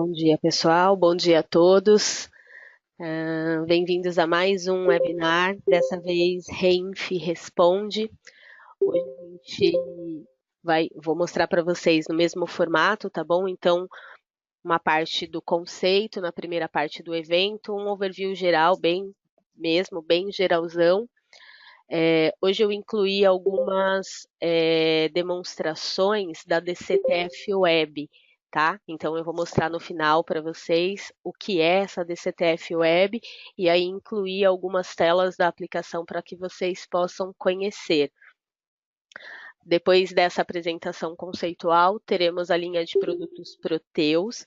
Bom dia, pessoal. Bom dia a todos. Bem-vindos a mais um webinar. Dessa vez, Reinf Responde. Hoje a gente vou mostrar para vocês no mesmo formato, tá bom? Então, uma parte do conceito, na primeira parte do evento, um overview geral, bem geralzão. Hoje eu incluí algumas demonstrações da DCTF Web, tá? Então eu vou mostrar no final para vocês o que é essa DCTF Web e aí incluir algumas telas da aplicação para que vocês possam conhecer. Depois dessa apresentação conceitual, teremos a linha de produtos Proteus.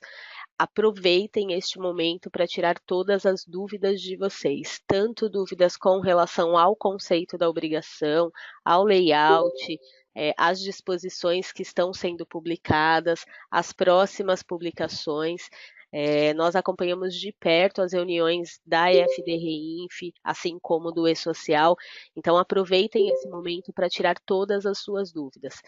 Aproveitem este momento para tirar todas as dúvidas de vocês, tanto dúvidas com relação ao conceito da obrigação, ao layout, às disposições que estão sendo publicadas, as próximas publicações. Nós acompanhamos de perto as reuniões da EFD Reinf, assim como do E-Social, então aproveitem esse momento para tirar todas as suas dúvidas,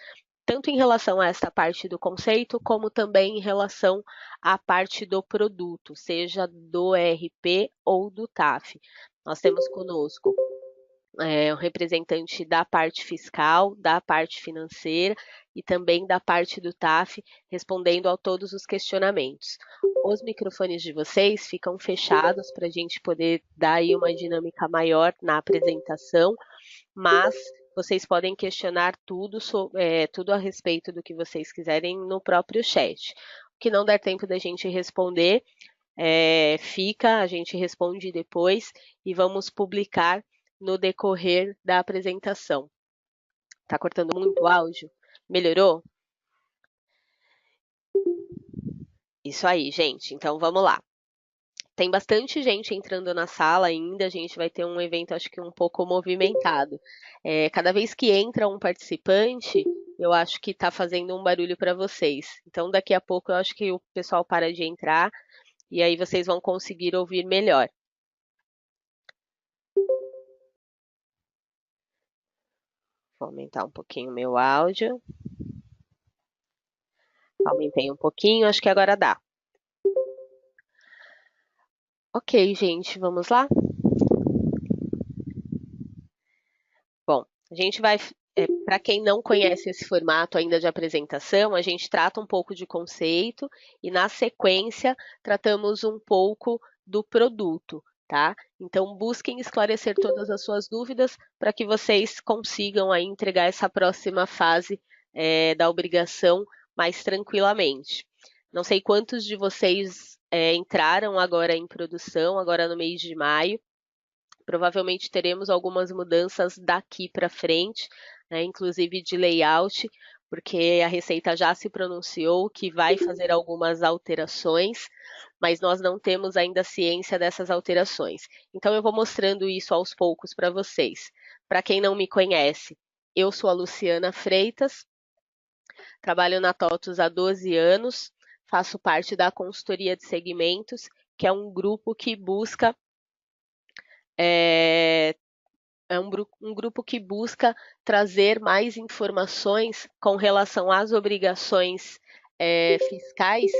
tanto em relação a essa parte do conceito, como também em relação à parte do produto, seja do ERP ou do TAF. Nós temos conosco um representante da parte fiscal, da parte financeira e também da parte do TAF, respondendo a todos os questionamentos. Os microfones de vocês ficam fechados para a gente poder dar aí uma dinâmica maior na apresentação, mas vocês podem questionar tudo a respeito do que vocês quiserem no próprio chat. O que não der tempo da gente responder, a gente responde depois e vamos publicar no decorrer da apresentação. Tá cortando muito o áudio? Melhorou? Isso aí, gente. Então vamos lá. Tem bastante gente entrando na sala ainda, a gente vai ter um evento, acho que um pouco movimentado. Cada vez que entra um participante, eu acho que está fazendo um barulho para vocês. Então, daqui a pouco, eu acho que o pessoal para de entrar e aí vocês vão conseguir ouvir melhor. Vou aumentar um pouquinho o meu áudio. Aumentei um pouquinho, acho que agora dá. Ok, gente, vamos lá? Bom, a gente vai, para quem não conhece esse formato ainda de apresentação, a gente trata um pouco de conceito e, na sequência, tratamos um pouco do produto, tá? Então, busquem esclarecer todas as suas dúvidas para que vocês consigam aí entregar essa próxima fase da obrigação mais tranquilamente. Não sei quantos de vocês entraram agora em produção, agora no mês de maio. Provavelmente teremos algumas mudanças daqui para frente, né, inclusive de layout, porque a Receita já se pronunciou que vai fazer algumas alterações, mas nós não temos ainda ciência dessas alterações. Então, eu vou mostrando isso aos poucos para vocês. Para quem não me conhece, eu sou a Luciana Freitas, trabalho na TOTUS há 12 anos, faço parte da consultoria de segmentos, que é um grupo que busca um grupo que busca trazer mais informações com relação às obrigações fiscais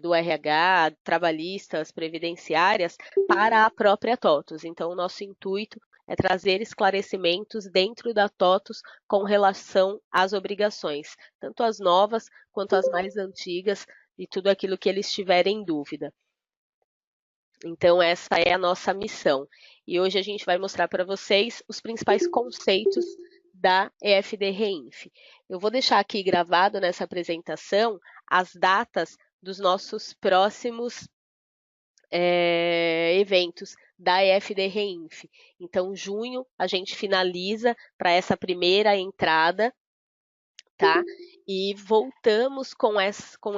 do RH, trabalhistas, previdenciárias, para a própria TOTUS. Então, o nosso intuito é trazer esclarecimentos dentro da TOTUS com relação às obrigações, tanto as novas quanto as mais antigas e tudo aquilo que eles tiverem dúvida. Então, essa é a nossa missão. E hoje a gente vai mostrar para vocês os principais conceitos da EFD Reinf. Eu vou deixar aqui gravado nessa apresentação as datas dos nossos próximos eventos da EFD Reinf. Então, junho, a gente finaliza para essa primeira entrada, tá? E voltamos com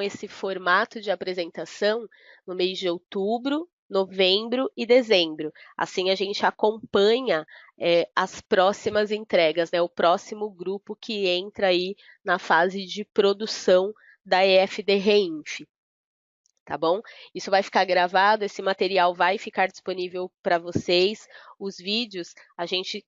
esse formato de apresentação no mês de outubro, novembro e dezembro. Assim a gente acompanha as próximas entregas, né? O próximo grupo que entra aí na fase de produção da EFD Reinf. Tá bom? Isso vai ficar gravado, esse material vai ficar disponível para vocês. Os vídeos a gente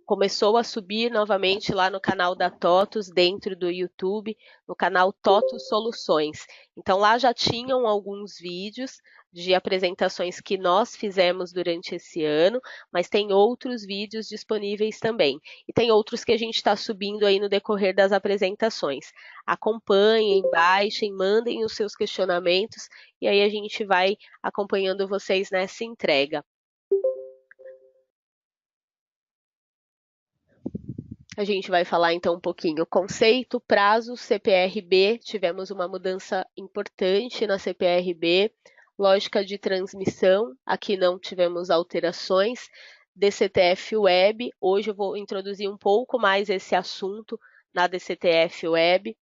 começou a subir novamente lá no canal da TOTUS, dentro do YouTube, no canal TOTUS Soluções. Então lá já tinham alguns vídeos de apresentações que nós fizemos durante esse ano, mas tem outros vídeos disponíveis também. E tem outros que a gente está subindo aí no decorrer das apresentações. Acompanhem, baixem, mandem os seus questionamentos e aí a gente vai acompanhando vocês nessa entrega. A gente vai falar então um pouquinho conceito, prazo, CPRB, tivemos uma mudança importante na CPRB, lógica de transmissão, aqui não tivemos alterações, DCTF Web, hoje eu vou introduzir um pouco mais esse assunto na DCTF Web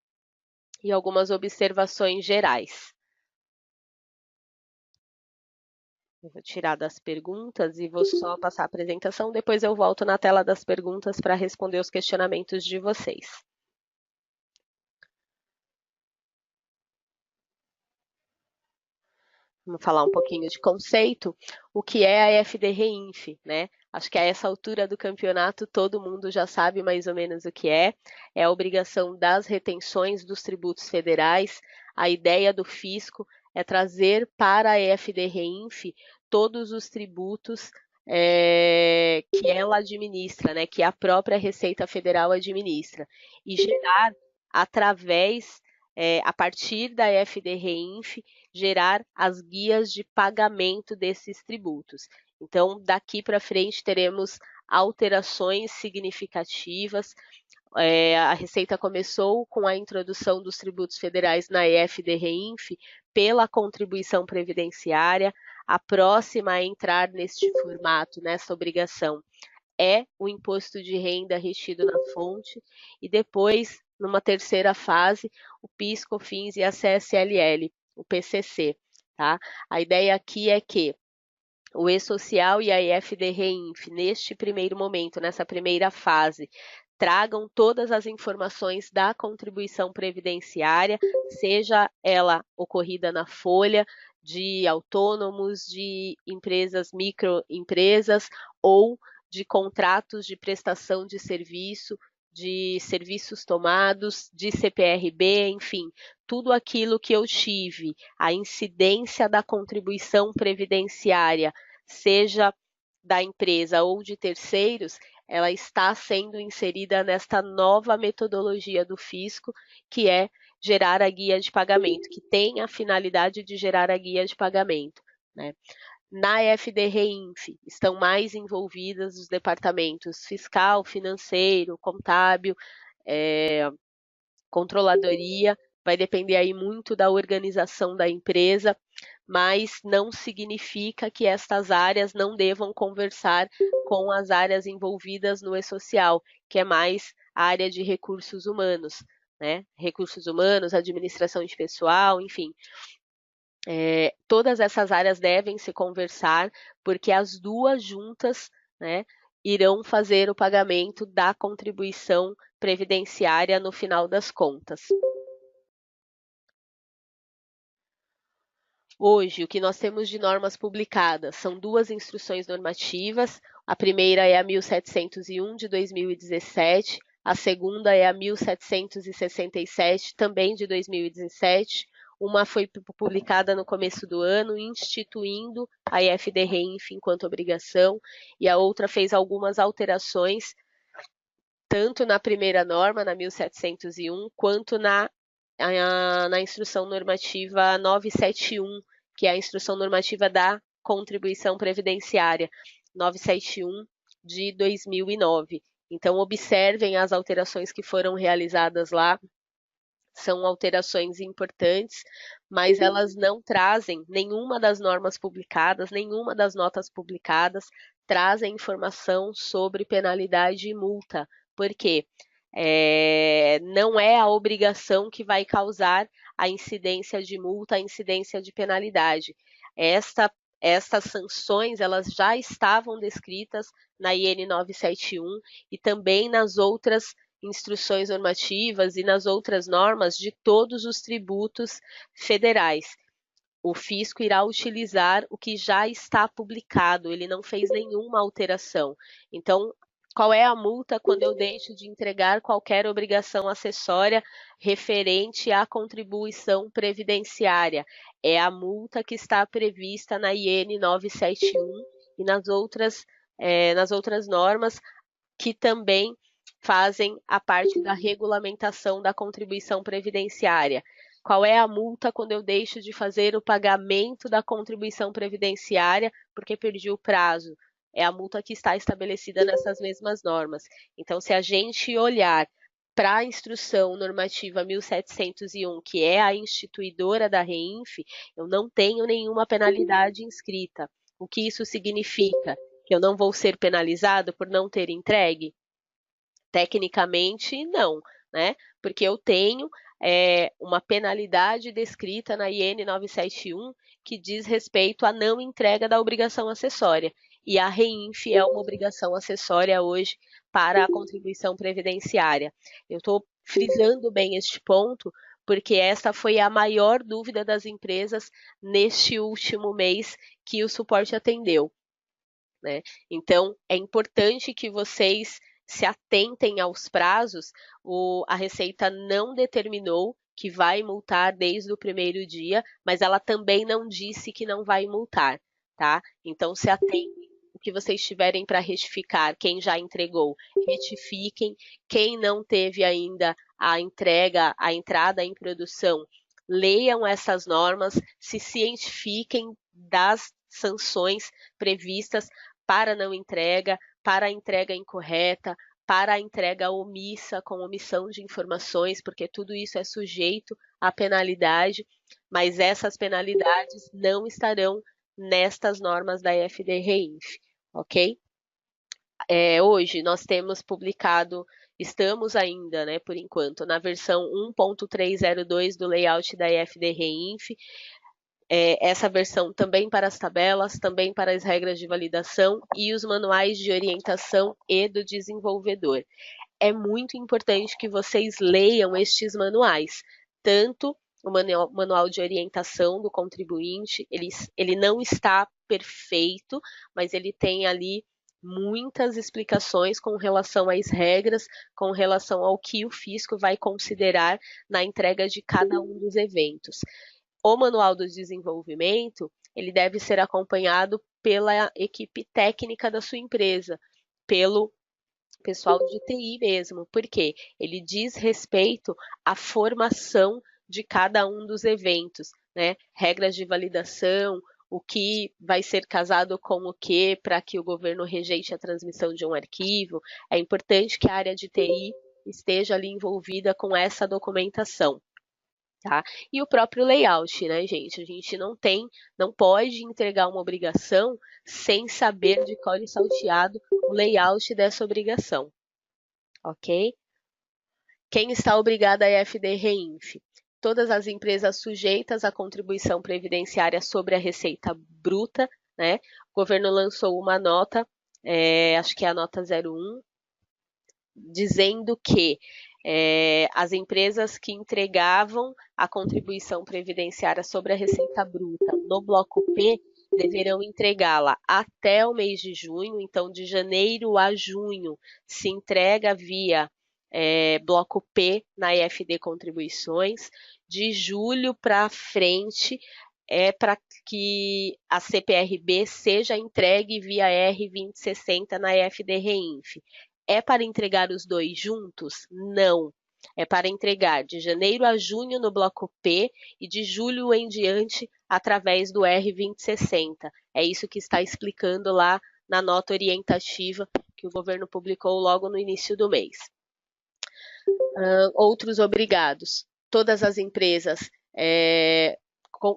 e algumas observações gerais. Eu vou tirar das perguntas e vou só passar a apresentação, depois eu volto na tela das perguntas para responder os questionamentos de vocês. Vamos falar um pouquinho de conceito, o que é a FDREINF, né? Acho que a essa altura do campeonato todo mundo já sabe mais ou menos o que é. É a obrigação das retenções dos tributos federais. A ideia do fisco é trazer para a FDREINF todos os tributos que ela administra, né? Que a própria Receita Federal administra. E gerar através, a partir da FDREINF, gerar as guias de pagamento desses tributos. Então, daqui para frente, teremos alterações significativas. A Receita começou com a introdução dos tributos federais na EFD-REINF pela contribuição previdenciária. A próxima a entrar neste formato, nessa obrigação, é o imposto de renda retido na fonte, e depois, numa terceira fase, o PIS, COFINS e a CSLL, o PCC. Tá? A ideia aqui é que o E-Social e a EFD-REINF, neste primeiro momento, nessa primeira fase, tragam todas as informações da contribuição previdenciária, seja ela ocorrida na folha, de autônomos, de empresas, microempresas ou de contratos de prestação de serviço, de serviços tomados, de CPRB, enfim, tudo aquilo que eu tive, a incidência da contribuição previdenciária, seja da empresa ou de terceiros, ela está sendo inserida nesta nova metodologia do fisco, que é gerar a guia de pagamento, que tem a finalidade de gerar a guia de pagamento, né? Na FD-REINF estão mais envolvidas os departamentos fiscal, financeiro, contábil, controladoria, vai depender aí muito da organização da empresa, mas não significa que estas áreas não devam conversar com as áreas envolvidas no E-Social, que é mais a área de recursos humanos, né? Recursos humanos, administração de pessoal, enfim. Todas essas áreas devem se conversar, porque as duas juntas, né, irão fazer o pagamento da contribuição previdenciária no final das contas. Hoje, o que nós temos de normas publicadas são duas instruções normativas. A primeira é a 1701 de 2017, a segunda é a 1767, também de 2017. Uma foi publicada no começo do ano, instituindo a IFD-REINF enquanto obrigação, e a outra fez algumas alterações, tanto na primeira norma, na 1701, quanto na instrução normativa 971, que é a instrução normativa da contribuição previdenciária, 971 de 2009. Então, observem as alterações que foram realizadas lá. São alterações importantes, mas elas não trazem nenhuma das normas publicadas, nenhuma das notas publicadas trazem informação sobre penalidade e multa. Por quê? Não é a obrigação que vai causar a incidência de multa, a incidência de penalidade. Estas sanções elas já estavam descritas na IN 971 e também nas outras instruções normativas e nas outras normas de todos os tributos federais. O fisco irá utilizar o que já está publicado, ele não fez nenhuma alteração. Então, Qual é a multa quando eu deixo de entregar qualquer obrigação acessória referente à contribuição previdenciária? É a multa que está prevista na IN 971 e nas outras normas que também fazem a parte da regulamentação da contribuição previdenciária. Qual é a multa quando eu deixo de fazer o pagamento da contribuição previdenciária porque perdi o prazo? É a multa que está estabelecida nessas mesmas normas. Então, se a gente olhar para a instrução normativa 1701, que é a instituidora da REINF, eu não tenho nenhuma penalidade inscrita. O que isso significa? Que eu não vou ser penalizado por não ter entregue? Tecnicamente, não, né? Porque eu tenho uma penalidade descrita na IN 971 que diz respeito à não entrega da obrigação acessória. E a REINF é uma obrigação acessória hoje para a contribuição previdenciária. Eu estou frisando bem este ponto, porque esta foi a maior dúvida das empresas neste último mês que o suporte atendeu, né? Então, é importante que vocês se atentem aos prazos. A Receita não determinou que vai multar desde o primeiro dia, mas ela também não disse que não vai multar, tá? Então, se atentem. O que vocês tiverem para retificar, quem já entregou, retifiquem. Quem não teve ainda a entrega, a entrada em produção, leiam essas normas, se cientifiquem das sanções previstas para não entrega, para a entrega incorreta, para a entrega omissa, com omissão de informações, porque tudo isso é sujeito à penalidade, mas essas penalidades não estarão nestas normas da FD-REINF, ok? Hoje nós temos publicado, estamos ainda, né, por enquanto, na versão 1.302 do layout da FD-REINF, essa versão também para as tabelas, também para as regras de validação e os manuais de orientação e do desenvolvedor. É muito importante que vocês leiam estes manuais, tanto o manual de orientação do contribuinte, ele não está perfeito, mas ele tem ali muitas explicações com relação às regras, com relação ao que o fisco vai considerar na entrega de cada um dos eventos. O manual do desenvolvimento, ele deve ser acompanhado pela equipe técnica da sua empresa, pelo pessoal de TI mesmo, porque ele diz respeito à formação de cada um dos eventos, né? Regras de validação, o que vai ser casado com o que para que o governo rejeite a transmissão de um arquivo. É importante que a área de TI esteja ali envolvida com essa documentação. Tá? E o próprio layout, né, gente? A gente não pode entregar uma obrigação sem saber de cor e salteado o layout dessa obrigação, ok? Quem está obrigado à FD-REINF? Todas as empresas sujeitas à contribuição previdenciária sobre a receita bruta, né? O governo lançou uma nota, acho que é a nota 01, dizendo que as empresas que entregavam a contribuição previdenciária sobre a receita bruta no bloco P deverão entregá-la até o mês de junho. Então, de janeiro a junho se entrega via bloco P na EFD Contribuições. De julho para frente é para que a CPRB seja entregue via R2060 na EFD-REINF. É para entregar os dois juntos? Não. É para entregar de janeiro a junho no bloco P e de julho em diante através do R2060. É isso que está explicando lá na nota orientativa que o governo publicou logo no início do mês. Outros obrigados. Todas as empresas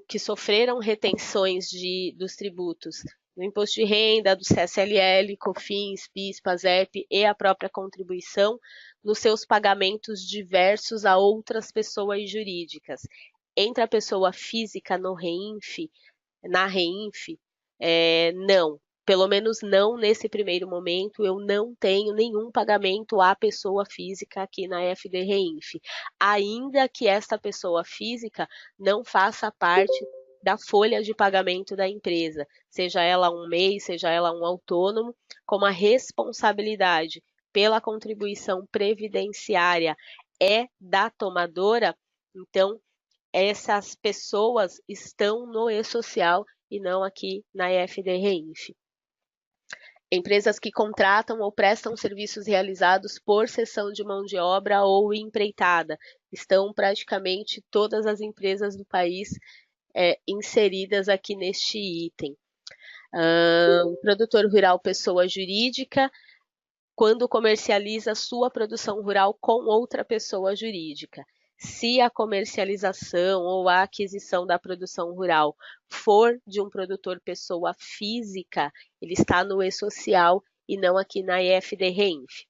que sofreram retenções dos tributos do Imposto de Renda, do CSLL, COFINS, PIS, PASEP e a própria contribuição nos seus pagamentos diversos a outras pessoas jurídicas. Entre a pessoa física na REINF, não. Pelo menos não nesse primeiro momento, eu não tenho nenhum pagamento à pessoa física aqui na FD-REINF, ainda que esta pessoa física não faça parte da folha de pagamento da empresa, seja ela um MEI, seja ela um autônomo, como a responsabilidade pela contribuição previdenciária é da tomadora, então essas pessoas estão no e-social e não aqui na EFD-REINF. Empresas que contratam ou prestam serviços realizados por cessão de mão de obra ou empreitada. Estão praticamente todas as empresas do país inseridas aqui neste item. Produtor rural pessoa jurídica, quando comercializa sua produção rural com outra pessoa jurídica. Se a comercialização ou a aquisição da produção rural for de um produtor pessoa física, ele está no e-social e não aqui na EFD-REINF.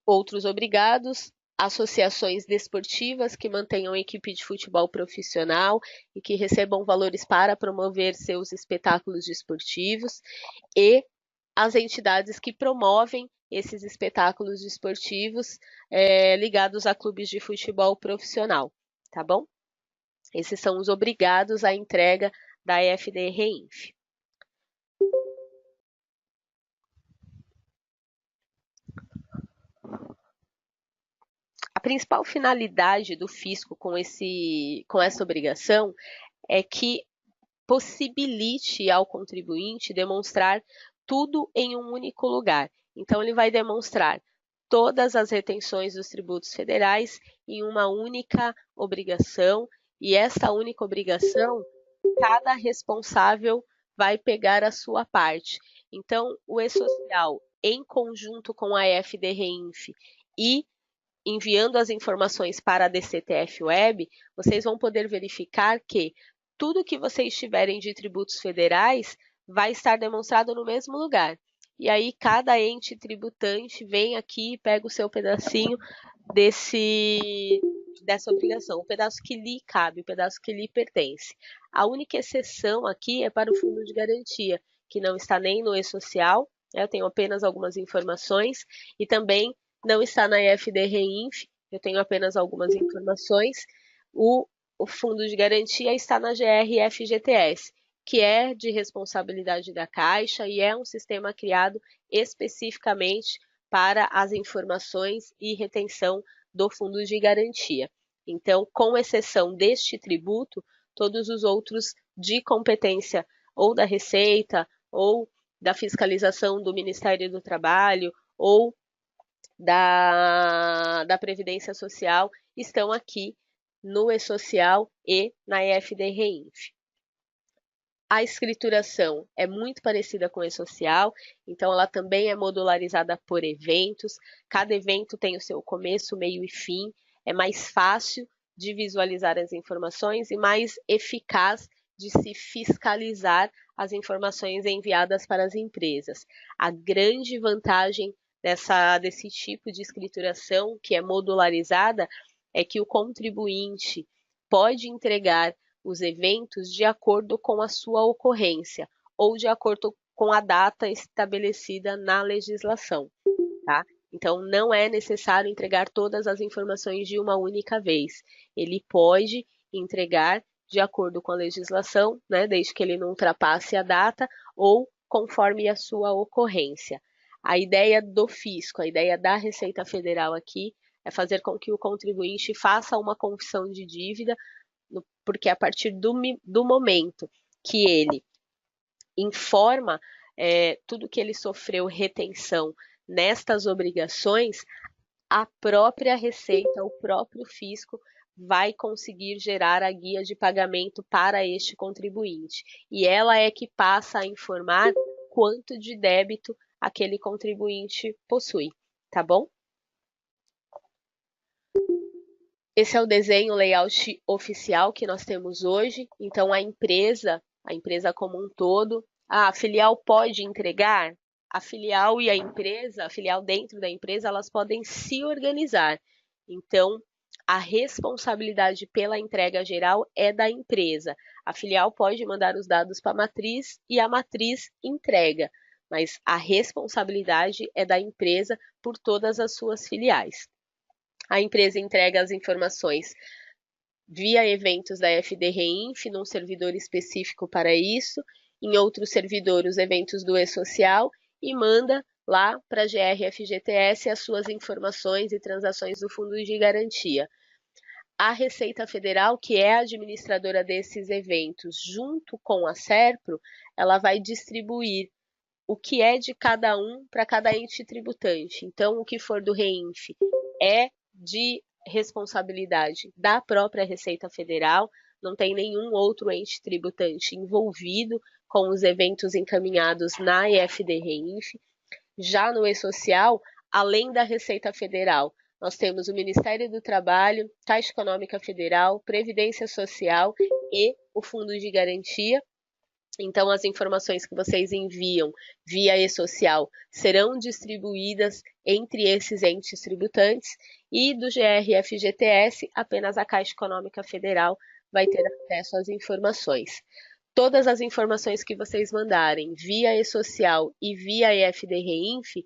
Outros obrigados, associações desportivas que mantenham equipe de futebol profissional e que recebam valores para promover seus espetáculos desportivos, e as entidades que promovem esses espetáculos desportivos ligados a clubes de futebol profissional, tá bom? Esses são os obrigados à entrega da EFD-REINF. A principal finalidade do fisco com essa obrigação é que possibilite ao contribuinte demonstrar tudo em um único lugar. Então, ele vai demonstrar todas as retenções dos tributos federais em uma única obrigação, e essa única obrigação, cada responsável vai pegar a sua parte. Então, o e-social, em conjunto com a EFD-REINF e enviando as informações para a DCTF Web, vocês vão poder verificar que tudo que vocês tiverem de tributos federais vai estar demonstrado no mesmo lugar. E aí, cada ente tributante vem aqui e pega o seu pedacinho dessa obrigação, o pedaço que lhe cabe, o pedaço que lhe pertence. A única exceção aqui é para o fundo de garantia, que não está nem no e-social, eu tenho apenas algumas informações, e também não está na EFD-REINF, eu tenho apenas algumas informações. O fundo de garantia está na GR-FGTS, que é de responsabilidade da Caixa e é um sistema criado especificamente para as informações e retenção do fundo de garantia. Então, com exceção deste tributo, todos os outros de competência ou da Receita, ou da fiscalização do Ministério do Trabalho, ou da Previdência Social, estão aqui no e-social e na EFD-REINF. A escrituração é muito parecida com o e-social, então ela também é modularizada por eventos. Cada evento tem o seu começo, meio e fim. É mais fácil de visualizar as informações e mais eficaz de se fiscalizar as informações enviadas para as empresas. A grande vantagem desse tipo de escrituração, que é modularizada, é que o contribuinte pode entregar os eventos de acordo com a sua ocorrência ou de acordo com a data estabelecida na legislação, tá? Então, não é necessário entregar todas as informações de uma única vez. Ele pode entregar de acordo com a legislação, né, desde que ele não ultrapasse a data ou conforme a sua ocorrência. A ideia do fisco, a ideia da Receita Federal aqui é fazer com que o contribuinte faça uma confissão de dívida, porque a partir do momento que ele informa tudo que ele sofreu retenção nestas obrigações, a própria Receita, o próprio fisco, vai conseguir gerar a guia de pagamento para este contribuinte. E ela é que passa a informar quanto de débito aquele contribuinte possui, tá bom? Esse é o desenho, o layout oficial que nós temos hoje. Então, a empresa como um todo, a filial pode entregar? A filial e a empresa, a filial dentro da empresa, elas podem se organizar. Então, a responsabilidade pela entrega geral é da empresa. A filial pode mandar os dados para a matriz e a matriz entrega, mas a responsabilidade é da empresa por todas as suas filiais. A empresa entrega as informações via eventos da FD Reinf, num servidor específico para isso, em outro servidor os eventos do E-Social e manda lá para a GRFGTS as suas informações e transações do Fundo de Garantia. A Receita Federal, que é a administradora desses eventos, junto com a SERPRO, ela vai distribuir o que é de cada um para cada ente tributante. Então, o que for do REINF é de responsabilidade da própria Receita Federal, não tem nenhum outro ente tributante envolvido com os eventos encaminhados na EFD REINF. Já no E-Social, além da Receita Federal, nós temos o Ministério do Trabalho, Caixa Econômica Federal, Previdência Social e o Fundo de Garantia. Então, as informações que vocês enviam via E-Social serão distribuídas entre esses entes tributantes e do GRFGTS, apenas a Caixa Econômica Federal vai ter acesso às informações. Todas as informações que vocês mandarem via E-Social e via EFD Reinf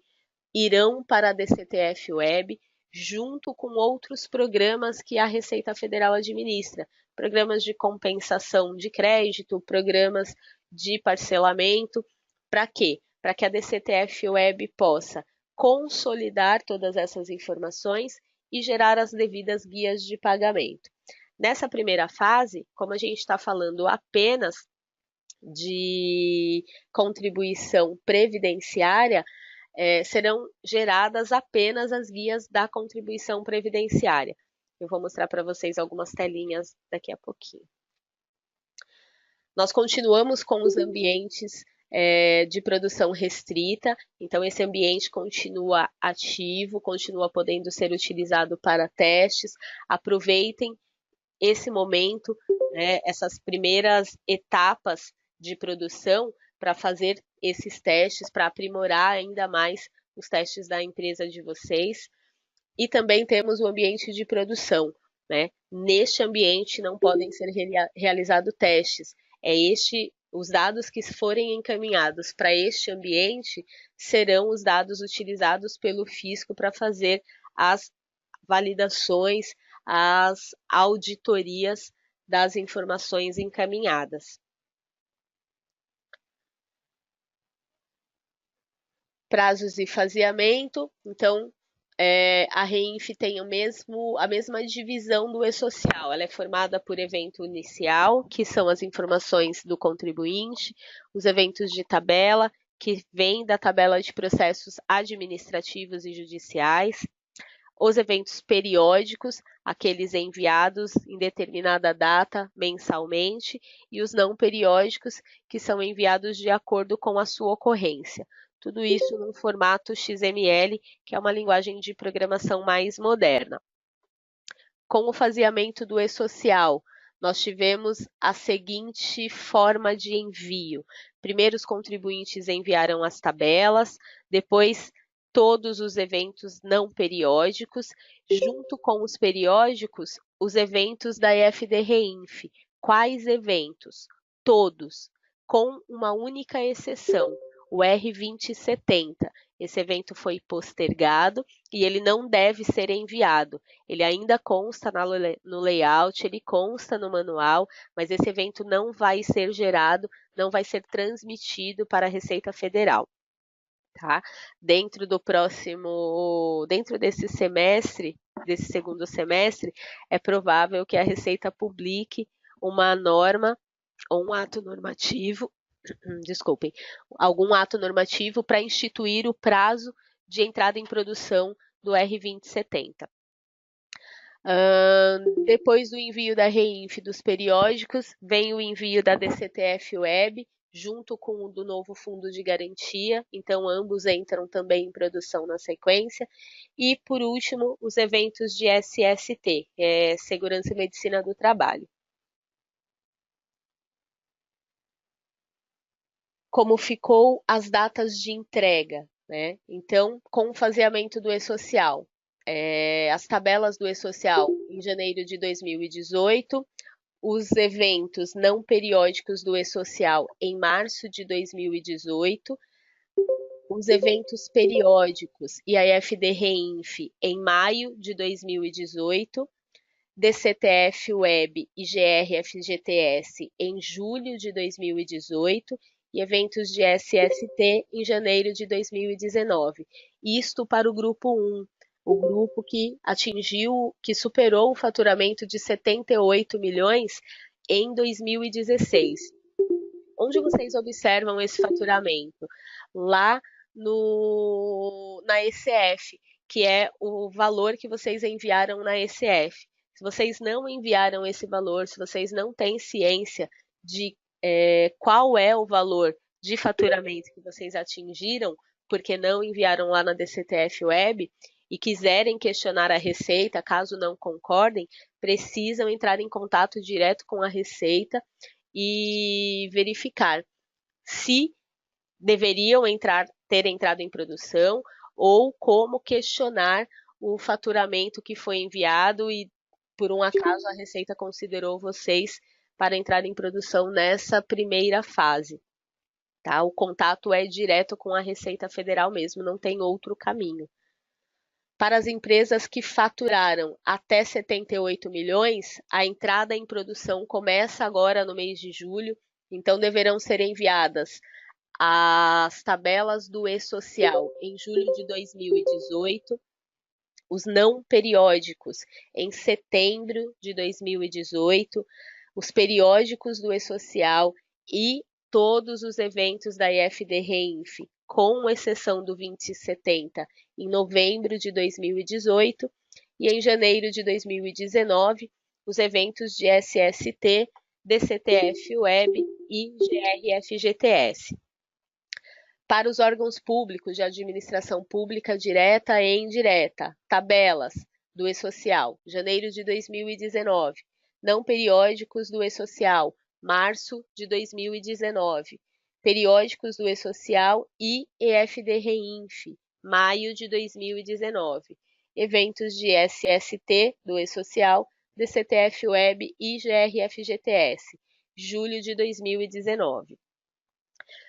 irão para a DCTF Web, junto com outros programas que a Receita Federal administra, programas de compensação de crédito, programas de parcelamento. Para quê? Para que a DCTF Web possa consolidar todas essas informações e gerar as devidas guias de pagamento. Nessa primeira fase, como a gente está falando apenas de contribuição previdenciária, serão geradas apenas as guias da contribuição previdenciária. Eu vou mostrar para vocês algumas telinhas daqui a pouquinho. Nós continuamos com os ambientes de produção restrita, então esse ambiente continua ativo, continua podendo ser utilizado para testes. Aproveitem esse momento, né, essas primeiras etapas de produção para fazer esses testes, para aprimorar ainda mais os testes da empresa de vocês. E também temos o ambiente de produção, né? Neste ambiente não podem ser realizados testes. Os dados que forem encaminhados para este ambiente serão os dados utilizados pelo fisco para fazer as validações, as auditorias das informações encaminhadas. Prazos de faseamento, então a REINF tem a mesma divisão do E-Social. Ela é formada por evento inicial, que são as informações do contribuinte, os eventos de tabela, que vêm da tabela de processos administrativos e judiciais, os eventos periódicos, aqueles enviados em determinada data mensalmente, e os não periódicos, que são enviados de acordo com a sua ocorrência. Tudo isso no formato XML, que é uma linguagem de programação mais moderna. Com o faseamento do E-Social, nós tivemos a seguinte forma de envio. Primeiro, os contribuintes enviaram as tabelas, depois todos os eventos não periódicos, junto com os periódicos, os eventos da EFD Reinf. Quais eventos? Todos, com uma única exceção, o R2070. Esse evento foi postergado e ele não deve ser enviado. Ele ainda consta no layout, ele consta no manual, mas esse evento não vai ser gerado, não vai ser transmitido para a Receita Federal. Tá? Dentro desse semestre, desse segundo semestre, é provável que a Receita publique uma norma ou um ato normativo, desculpem, algum ato normativo para instituir o prazo de entrada em produção do R2070. Depois do envio da REINF dos periódicos, vem o envio da DCTF Web, junto com o do novo Fundo de Garantia, então ambos entram também em produção na sequência. E, por último, os eventos de SST, Segurança e Medicina do Trabalho. Como ficou as datas de entrega, né? Então, com o faseamento do E-Social, as tabelas do E-Social em janeiro de 2018, os eventos não periódicos do E-Social em março de 2018, os eventos periódicos e a EFD Reinf em maio de 2018, DCTF Web e GRFGTS em julho de 2018 e eventos de SST em janeiro de 2019. Isto para o grupo 1, o grupo que superou o faturamento de 78 milhões em 2016. Onde vocês observam esse faturamento? Lá na ECF, que é o valor que vocês enviaram na ECF. Se vocês não enviaram esse valor, se vocês não têm ciência de qual é o valor de faturamento que vocês atingiram, porque não enviaram lá na DCTF Web, e quiserem questionar a Receita, caso não concordem, precisam entrar em contato direto com a Receita e verificar se deveriam ter entrado em produção ou como questionar o faturamento que foi enviado e, por um acaso, a Receita considerou vocês para entrar em produção nessa primeira fase. Tá? O contato é direto com a Receita Federal mesmo, não tem outro caminho. Para as empresas que faturaram até 78 milhões, a entrada em produção começa agora no mês de julho, então deverão ser enviadas as tabelas do E-Social em julho de 2018, os não periódicos em setembro de 2018, os periódicos do E-Social e todos os eventos da IFD Reinf, com exceção do 2070, em novembro de 2018, e em janeiro de 2019, os eventos de SST, DCTF Web e GRFGTS. Para os órgãos públicos de administração pública direta e indireta, tabelas do E-Social, janeiro de 2019, não periódicos do E-Social, março de 2019, periódicos do E-Social e EFD Reinf, maio de 2019, eventos de SST do E-Social, DCTF Web e GRFGTS, julho de 2019.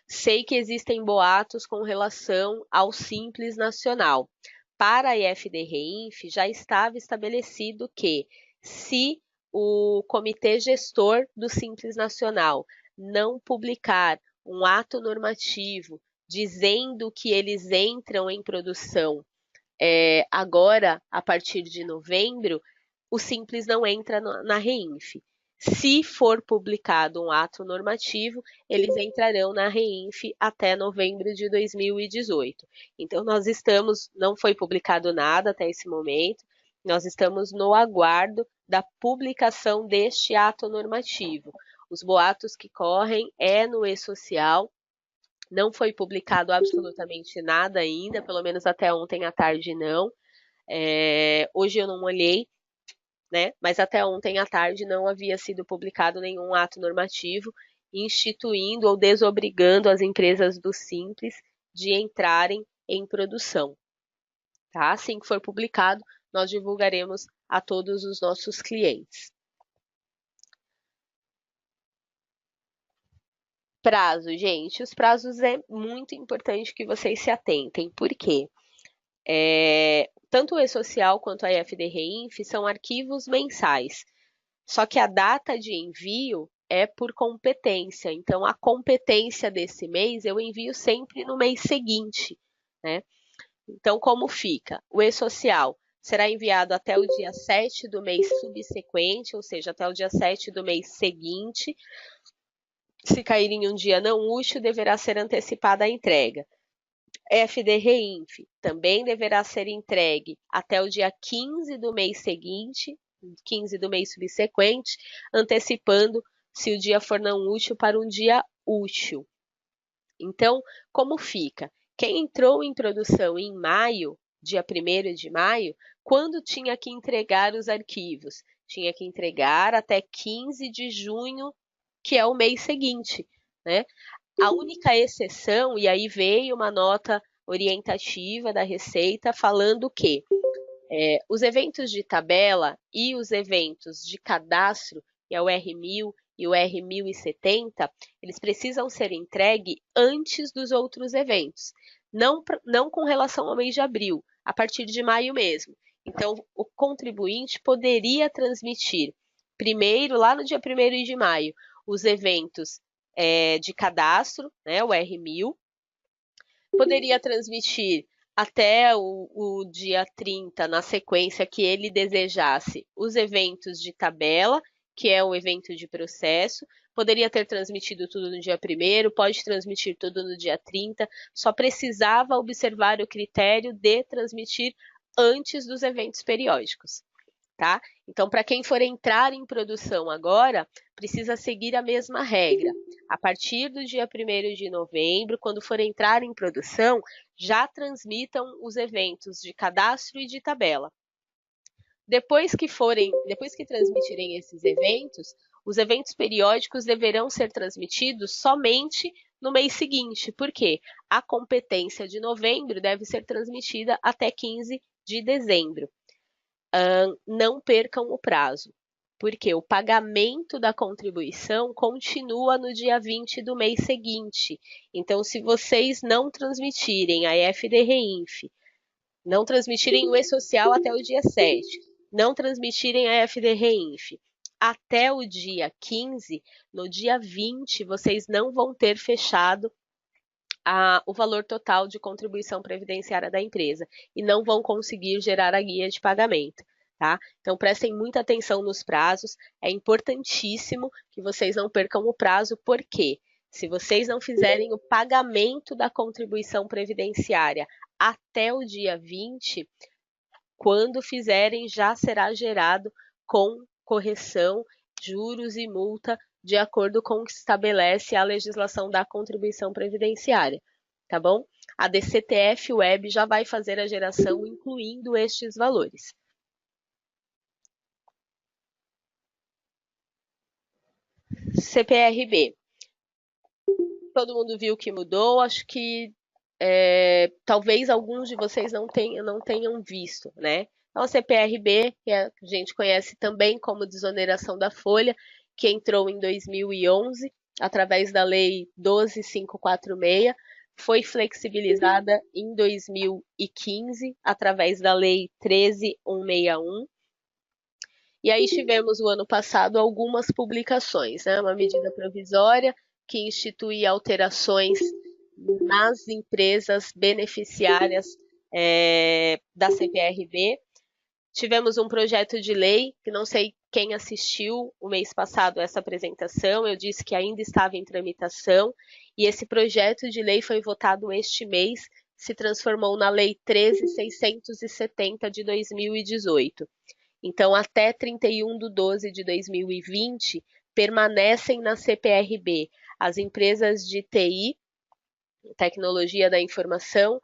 Sei que existem boatos com relação ao Simples Nacional. Para a IFD Reinf, já estava estabelecido que, se o Comitê Gestor do Simples Nacional não publicar um ato normativo dizendo que eles entram em produção agora, a partir de novembro, o Simples não entra na Reinf. Se for publicado um ato normativo, eles entrarão na Reinf até novembro de 2018. Então, não foi publicado nada até esse momento, nós estamos no aguardo da publicação deste ato normativo. Os boatos que correm no E-Social, não foi publicado absolutamente nada ainda, pelo menos até ontem à tarde não. Hoje eu não olhei, né? Mas até ontem à tarde não havia sido publicado nenhum ato normativo instituindo ou desobrigando as empresas do Simples de entrarem em produção. Tá? Assim que for publicado, nós divulgaremos a todos os nossos clientes. Prazo, gente. Os prazos é muito importante que vocês se atentem. Por quê? Tanto o E-Social quanto a IFD Reinf são arquivos mensais. Só que a data de envio é por competência. Então, a competência desse mês eu envio sempre no mês seguinte, né? Então, como fica? O E-Social será enviado até o dia 7 do mês subsequente, ou seja, até o dia 7 do mês seguinte. Se cair em um dia não útil, deverá ser antecipada a entrega. FD Reinf também deverá ser entregue até o dia 15 do mês seguinte, 15 do mês subsequente, antecipando se o dia for não útil para um dia útil. Então, como fica? Quem entrou em produção em maio, dia 1º de maio, quando tinha que entregar os arquivos? Tinha que entregar até 15 de junho, que é o mês seguinte, né? A única exceção, e aí veio uma nota orientativa da Receita falando que os eventos de tabela e os eventos de cadastro, que é o R1000 e o R1070, eles precisam ser entregues antes dos outros eventos, não com relação ao mês de abril, a partir de maio mesmo. Então, o contribuinte poderia transmitir primeiro, lá no dia 1º de maio, os eventos de cadastro, né, o R1000, poderia transmitir até o dia 30, na sequência que ele desejasse, os eventos de tabela, que é o evento de processo, poderia ter transmitido tudo no dia 1º, pode transmitir tudo no dia 30, só precisava observar o critério de transmitir antes dos eventos periódicos. Tá? Então, para quem for entrar em produção agora, precisa seguir a mesma regra. A partir do dia 1º de novembro, quando for entrar em produção, já transmitam os eventos de cadastro e de tabela. Depois que transmitirem esses eventos, os eventos periódicos deverão ser transmitidos somente no mês seguinte. Por quê? A competência de novembro deve ser transmitida até 15 de dezembro. Não percam o prazo, porque o pagamento da contribuição continua no dia 20 do mês seguinte. Então, se vocês não transmitirem a FDReinf, não transmitirem o E-Social até o dia 7, não transmitirem a FDReinf até o dia 15, no dia 20 vocês não vão ter fechado o valor total de contribuição previdenciária da empresa e não vão conseguir gerar a guia de pagamento. Tá? Então, prestem muita atenção nos prazos, é importantíssimo que vocês não percam o prazo, porque se vocês não fizerem o pagamento da contribuição previdenciária até o dia 20, quando fizerem já será gerado com correção, juros e multa de acordo com o que estabelece a legislação da contribuição previdenciária, tá bom? A DCTF Web já vai fazer a geração incluindo estes valores. CPRB. Todo mundo viu que mudou, acho que talvez alguns de vocês não tenham visto, né? Então, a CPRB, que a gente conhece também como desoneração da folha, que entrou em 2011, através da Lei 12.546, foi flexibilizada em 2015, através da Lei 13.161. E aí tivemos, o ano passado, algumas publicações, né? Uma medida provisória que institui alterações nas empresas beneficiárias da CPRB. Tivemos um projeto de lei, que não sei quem assistiu o mês passado essa apresentação, eu disse que ainda estava em tramitação, e esse projeto de lei foi votado este mês, se transformou na Lei 13.670 de 2018. Então, até 31 de 12 de 2020, permanecem na CPRB as empresas de TI, tecnologia da informação,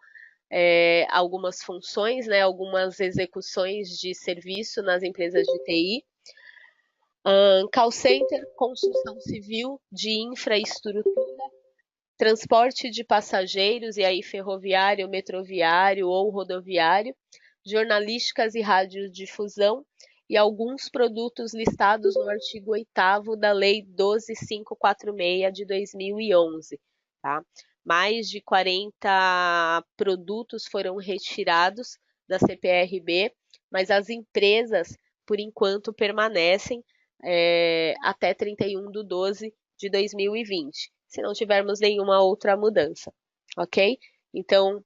algumas funções, né, algumas execuções de serviço nas empresas de TI, call center, construção civil de infraestrutura, transporte de passageiros, e aí ferroviário, metroviário ou rodoviário, jornalísticas e radiodifusão, e alguns produtos listados no artigo 8º da Lei 12.546 de 2011. Tá? Mais de 40 produtos foram retirados da CPRB, mas as empresas, por enquanto, permanecem até 31 de 12 de 2020, se não tivermos nenhuma outra mudança, ok? Então,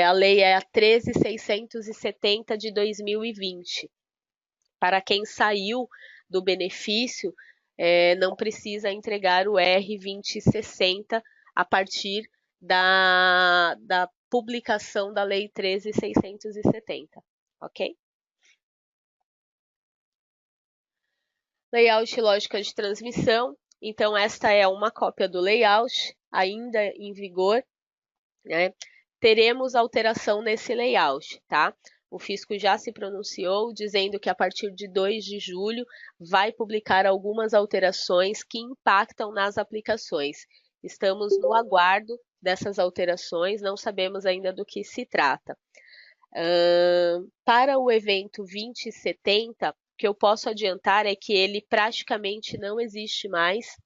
a lei é a 13.670 de 2020. Para quem saiu do benefício, não precisa entregar o R2060 a partir da publicação da Lei 13.670, ok? Layout e lógica de transmissão. Então, esta é uma cópia do layout, ainda em vigor, né? Teremos alteração nesse layout, tá? O fisco já se pronunciou dizendo que a partir de 2 de julho vai publicar algumas alterações que impactam nas aplicações. Estamos no aguardo dessas alterações, não sabemos ainda do que se trata. Para o evento 2070, o que eu posso adiantar é que ele praticamente não existe mais.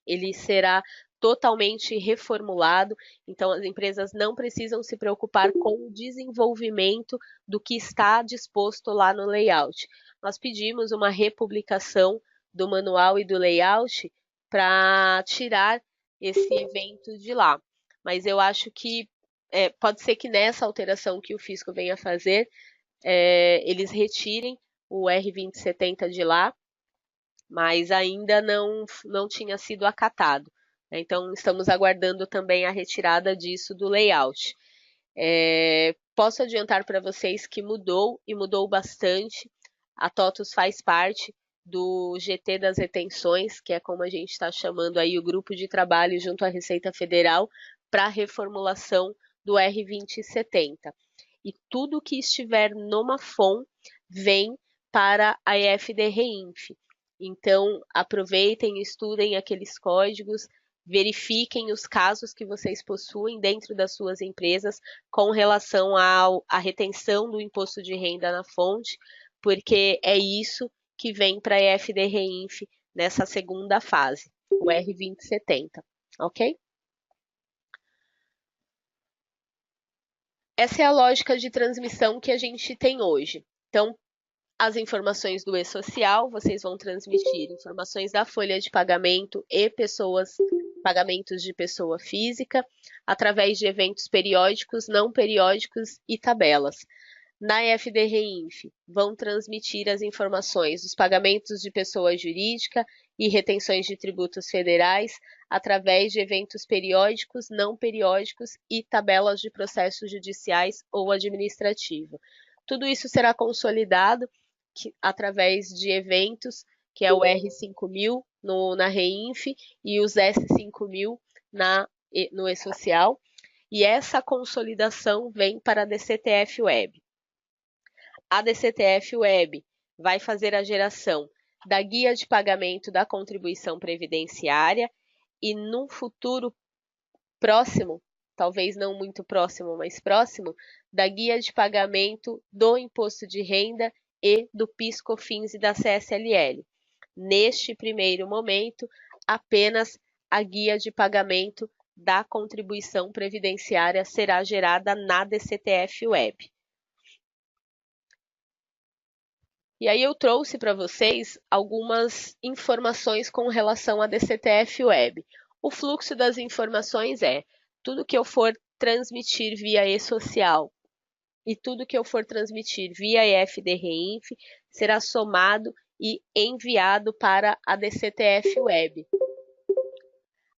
Ele será totalmente reformulado, então as empresas não precisam se preocupar com o desenvolvimento do que está disposto lá no layout. Nós pedimos uma republicação do manual e do layout para tirar esse evento de lá. Mas eu acho que pode ser que nessa alteração que o fisco venha fazer, eles retirem o R2070 de lá, mas ainda não tinha sido acatado. Então, estamos aguardando também a retirada disso do layout. Posso adiantar para vocês que mudou, e mudou bastante. A TOTUS faz parte do GT das retenções, que é como a gente está chamando aí o grupo de trabalho junto à Receita Federal para a reformulação do R2070. E tudo que estiver no Mafon vem para a EFD Reinf. Então, aproveitem, estudem aqueles códigos, verifiquem os casos que vocês possuem dentro das suas empresas com relação à retenção do imposto de renda na fonte, porque é isso que vem para a EFD Reinf nessa segunda fase, o R2070, ok? Essa é a lógica de transmissão que a gente tem hoje. Então, as informações do e-social, vocês vão transmitir informações da folha de pagamento e pagamentos de pessoa física, através de eventos periódicos, não periódicos e tabelas. Na EFD Reinf, vão transmitir as informações dos pagamentos de pessoa jurídica e retenções de tributos federais através de eventos periódicos, não periódicos e tabelas de processos judiciais ou administrativo. Tudo isso será consolidado através de eventos, que é o R5000 na Reinf e os S5000 no e-social. E essa consolidação vem para a DCTF Web. A DCTF Web vai fazer a geração da guia de pagamento da contribuição previdenciária e num futuro próximo, talvez não muito próximo, mas próximo, da guia de pagamento do imposto de renda e do PIS/COFINS e da CSLL. Neste primeiro momento, apenas a guia de pagamento da contribuição previdenciária será gerada na DCTF Web. E aí eu trouxe para vocês algumas informações com relação à DCTF Web. O fluxo das informações é tudo que eu for transmitir via e-social e tudo que eu for transmitir via EFD Reinf será somado e enviado para a DCTF Web.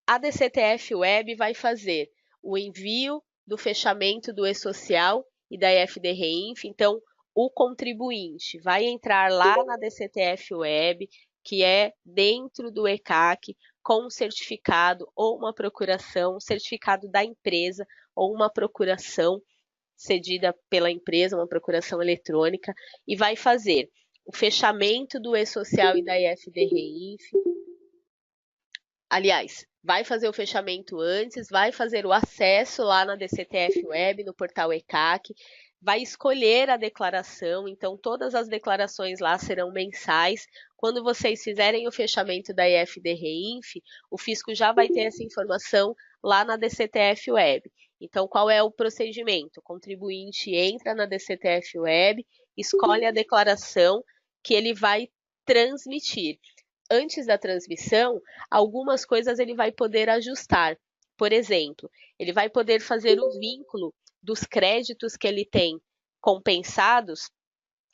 A DCTF Web vai fazer o envio do fechamento do e-social e da EFD Reinf. Então, o contribuinte vai entrar lá na DCTF Web, que é dentro do ECAC, com um certificado ou uma procuração, certificado da empresa ou uma procuração cedida pela empresa, uma procuração eletrônica, e vai fazer o fechamento do e-social e da EFD Reinf. Aliás, vai fazer o fechamento antes, vai fazer o acesso lá na DCTF Web, no portal ECAC, vai escolher a declaração, então todas as declarações lá serão mensais. Quando vocês fizerem o fechamento da EFD Reinf, o fisco já vai ter essa informação lá na DCTF Web. Então, qual é o procedimento? O contribuinte entra na DCTF Web, escolhe a declaração que ele vai transmitir. Antes da transmissão, algumas coisas ele vai poder ajustar. Por exemplo, ele vai poder fazer o vínculo dos créditos que ele tem compensados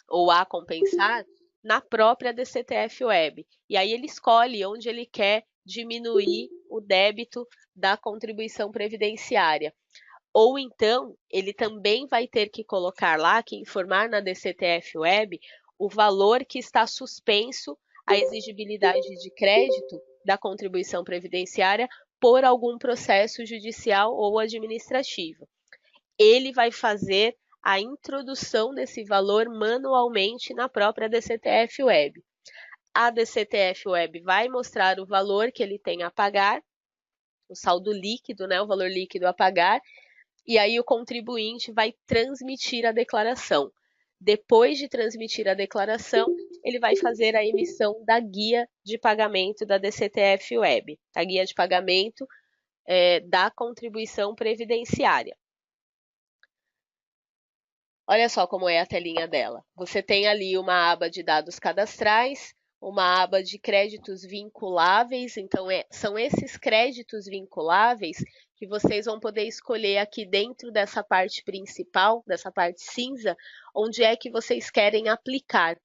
ou a compensar na própria DCTF Web. E aí ele escolhe onde ele quer diminuir o débito da contribuição previdenciária. Ou então, ele também vai ter que colocar lá, que informar na DCTF Web, o valor que está suspenso a exigibilidade de crédito da contribuição previdenciária por algum processo judicial ou administrativo. Ele vai fazer a introdução desse valor manualmente na própria DCTF Web. A DCTF Web vai mostrar o valor que ele tem a pagar, o saldo líquido, né, o valor líquido a pagar, e aí o contribuinte vai transmitir a declaração. Depois de transmitir a declaração, ele vai fazer a emissão da guia de pagamento da DCTF Web. A guia de pagamento da contribuição previdenciária. Olha só como é a telinha dela. Você tem ali uma aba de dados cadastrais, uma aba de créditos vinculáveis, então são esses créditos vinculáveis que vocês vão poder escolher aqui dentro dessa parte principal, dessa parte cinza, onde é que vocês querem aplicar.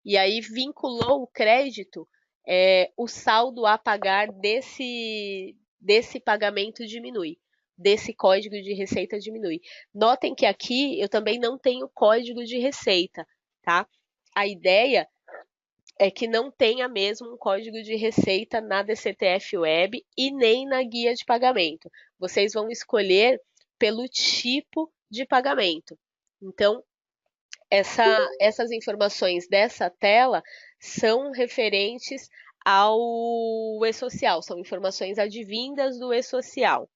E aí vinculou o crédito, o saldo a pagar desse pagamento diminui, desse código de receita diminui. Notem que aqui eu também não tenho código de receita, tá? A ideia é que não tenha mesmo um código de receita na DCTF Web e nem na guia de pagamento. Vocês vão escolher pelo tipo de pagamento. Então, essas informações dessa tela são referentes ao e-social, são informações advindas do e-social.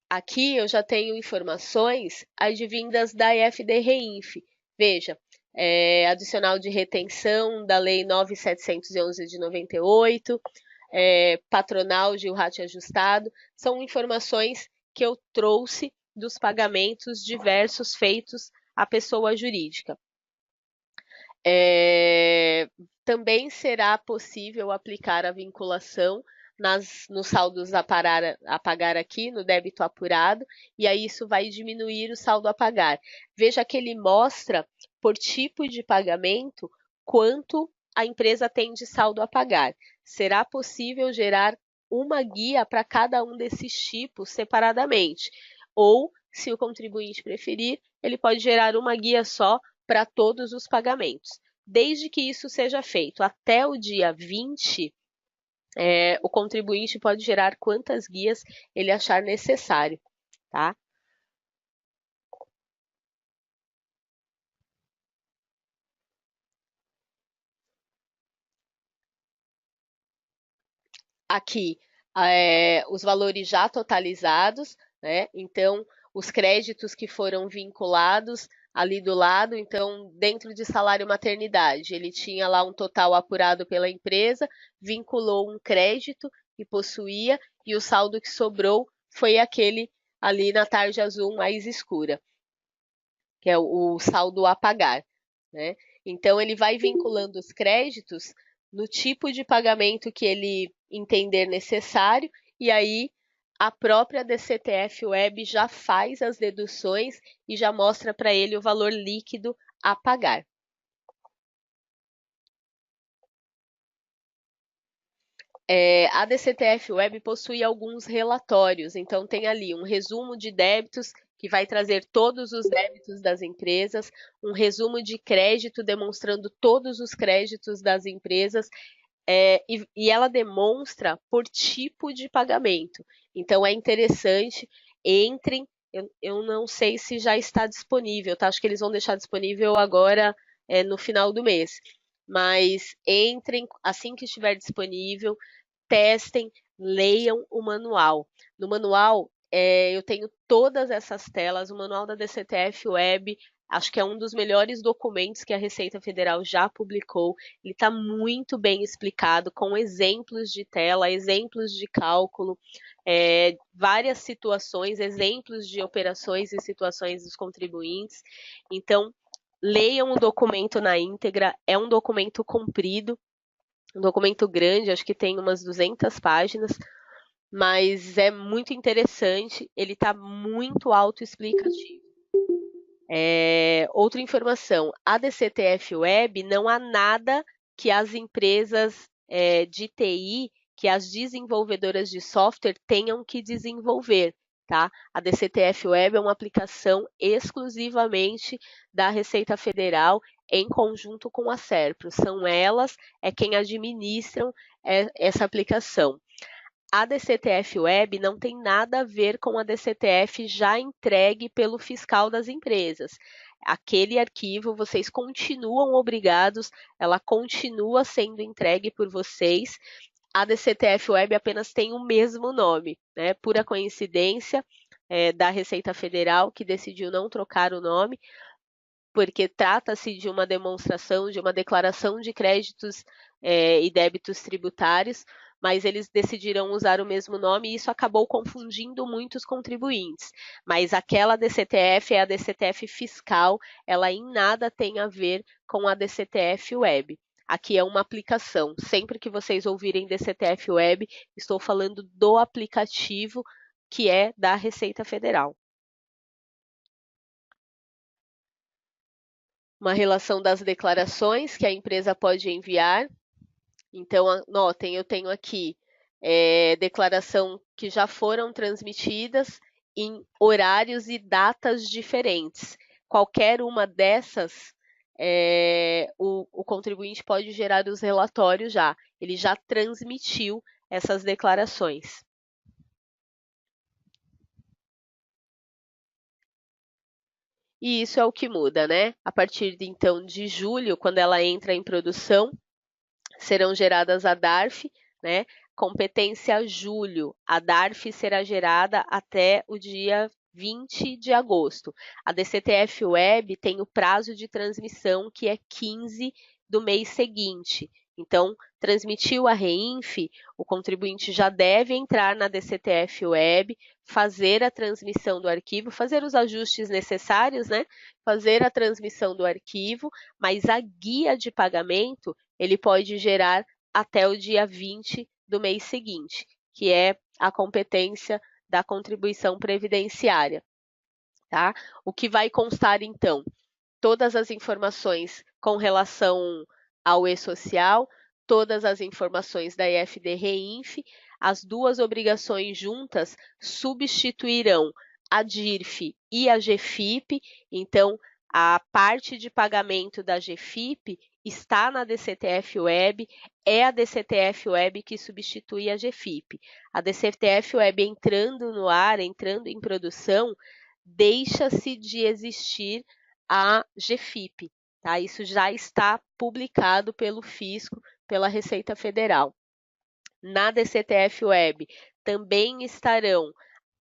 Aqui eu já tenho informações advindas da EFD-REINF. Veja, adicional de retenção da Lei 9.711 de 98, patronal de URAT ajustado, são informações que eu trouxe dos pagamentos diversos feitos à pessoa jurídica. Também será possível aplicar a vinculação nos saldos a pagar aqui, no débito apurado, e aí isso vai diminuir o saldo a pagar. Veja que ele mostra, por tipo de pagamento, quanto a empresa tem de saldo a pagar. Será possível gerar uma guia para cada um desses tipos separadamente, ou, se o contribuinte preferir, ele pode gerar uma guia só para todos os pagamentos. Desde que isso seja feito até o dia 20, o contribuinte pode gerar quantas guias ele achar necessário, tá? Aqui, os valores já totalizados, né? Então, os créditos que foram vinculados ali do lado, então, dentro de salário maternidade, ele tinha lá um total apurado pela empresa, vinculou um crédito que possuía e o saldo que sobrou foi aquele ali na tarja azul mais escura, que é o saldo a pagar, né? Então, ele vai vinculando os créditos no tipo de pagamento que ele entender necessário, e aí a própria DCTF Web já faz as deduções e já mostra para ele o valor líquido a pagar. A DCTF Web possui alguns relatórios, então tem ali um resumo de débitos que vai trazer todos os débitos das empresas, um resumo de crédito demonstrando todos os créditos das empresas, e ela demonstra por tipo de pagamento. Então é interessante, entrem, eu não sei se já está disponível, tá? Acho que eles vão deixar disponível agora no final do mês. Mas entrem assim que estiver disponível, testem, leiam o manual. No manual, eu tenho todas essas telas, o manual da DCTF Web, acho que é um dos melhores documentos que a Receita Federal já publicou. Ele está muito bem explicado, com exemplos de tela, exemplos de cálculo, várias situações, exemplos de operações e situações dos contribuintes. Então, leiam o documento na íntegra, é um documento comprido, um documento grande, acho que tem umas 200 páginas, mas é muito interessante, ele está muito autoexplicativo. Outra informação, a DCTF Web não há nada que as empresas de TI, que as desenvolvedoras de software tenham que desenvolver, tá? A DCTF Web é uma aplicação exclusivamente da Receita Federal em conjunto com a SERPRO. São elas quem administram essa aplicação. A DCTF Web não tem nada a ver com a DCTF já entregue pelo fiscal das empresas. Aquele arquivo vocês continuam obrigados, ela continua sendo entregue por vocês. A DCTF Web apenas tem o mesmo nome, né? Pura coincidência da Receita Federal, que decidiu não trocar o nome, porque trata-se de uma demonstração, de uma declaração de créditos e débitos tributários, mas eles decidiram usar o mesmo nome e isso acabou confundindo muitos contribuintes. Mas aquela DCTF é a DCTF fiscal, ela em nada tem a ver com a DCTF Web. Aqui é uma aplicação. Sempre que vocês ouvirem DCTF Web, estou falando do aplicativo que é da Receita Federal. Uma relação das declarações que a empresa pode enviar. Então, notem, eu tenho aqui declaração que já foram transmitidas em horários e datas diferentes. Qualquer uma dessas, o contribuinte pode gerar os relatórios já. Ele já transmitiu essas declarações. E isso é o que muda, né? A partir de, então, de julho, quando ela entra em produção, serão geradas a DARF, né? Competência julho. A DARF será gerada até o dia 20 de agosto. A DCTF Web tem o prazo de transmissão, que é 15 do mês seguinte. Então, transmitiu a REINF, o contribuinte já deve entrar na DCTF Web, fazer a transmissão do arquivo, fazer os ajustes necessários, né? Fazer a transmissão do arquivo, mas a guia de pagamento ele pode gerar até o dia 20 do mês seguinte, que é a competência da contribuição previdenciária. Tá? O que vai constar, então? Todas as informações com relação ao e-social, todas as informações da EFD-REINF, as duas obrigações juntas substituirão a DIRF e a GFIP, então a parte de pagamento da GFIP está na DCTF Web, é a DCTF Web que substitui a GFIP. A DCTF Web entrando no ar, entrando em produção, deixa-se de existir a GFIP. Tá? Isso já está publicado pelo Fisco, pela Receita Federal. Na DCTF Web também estarão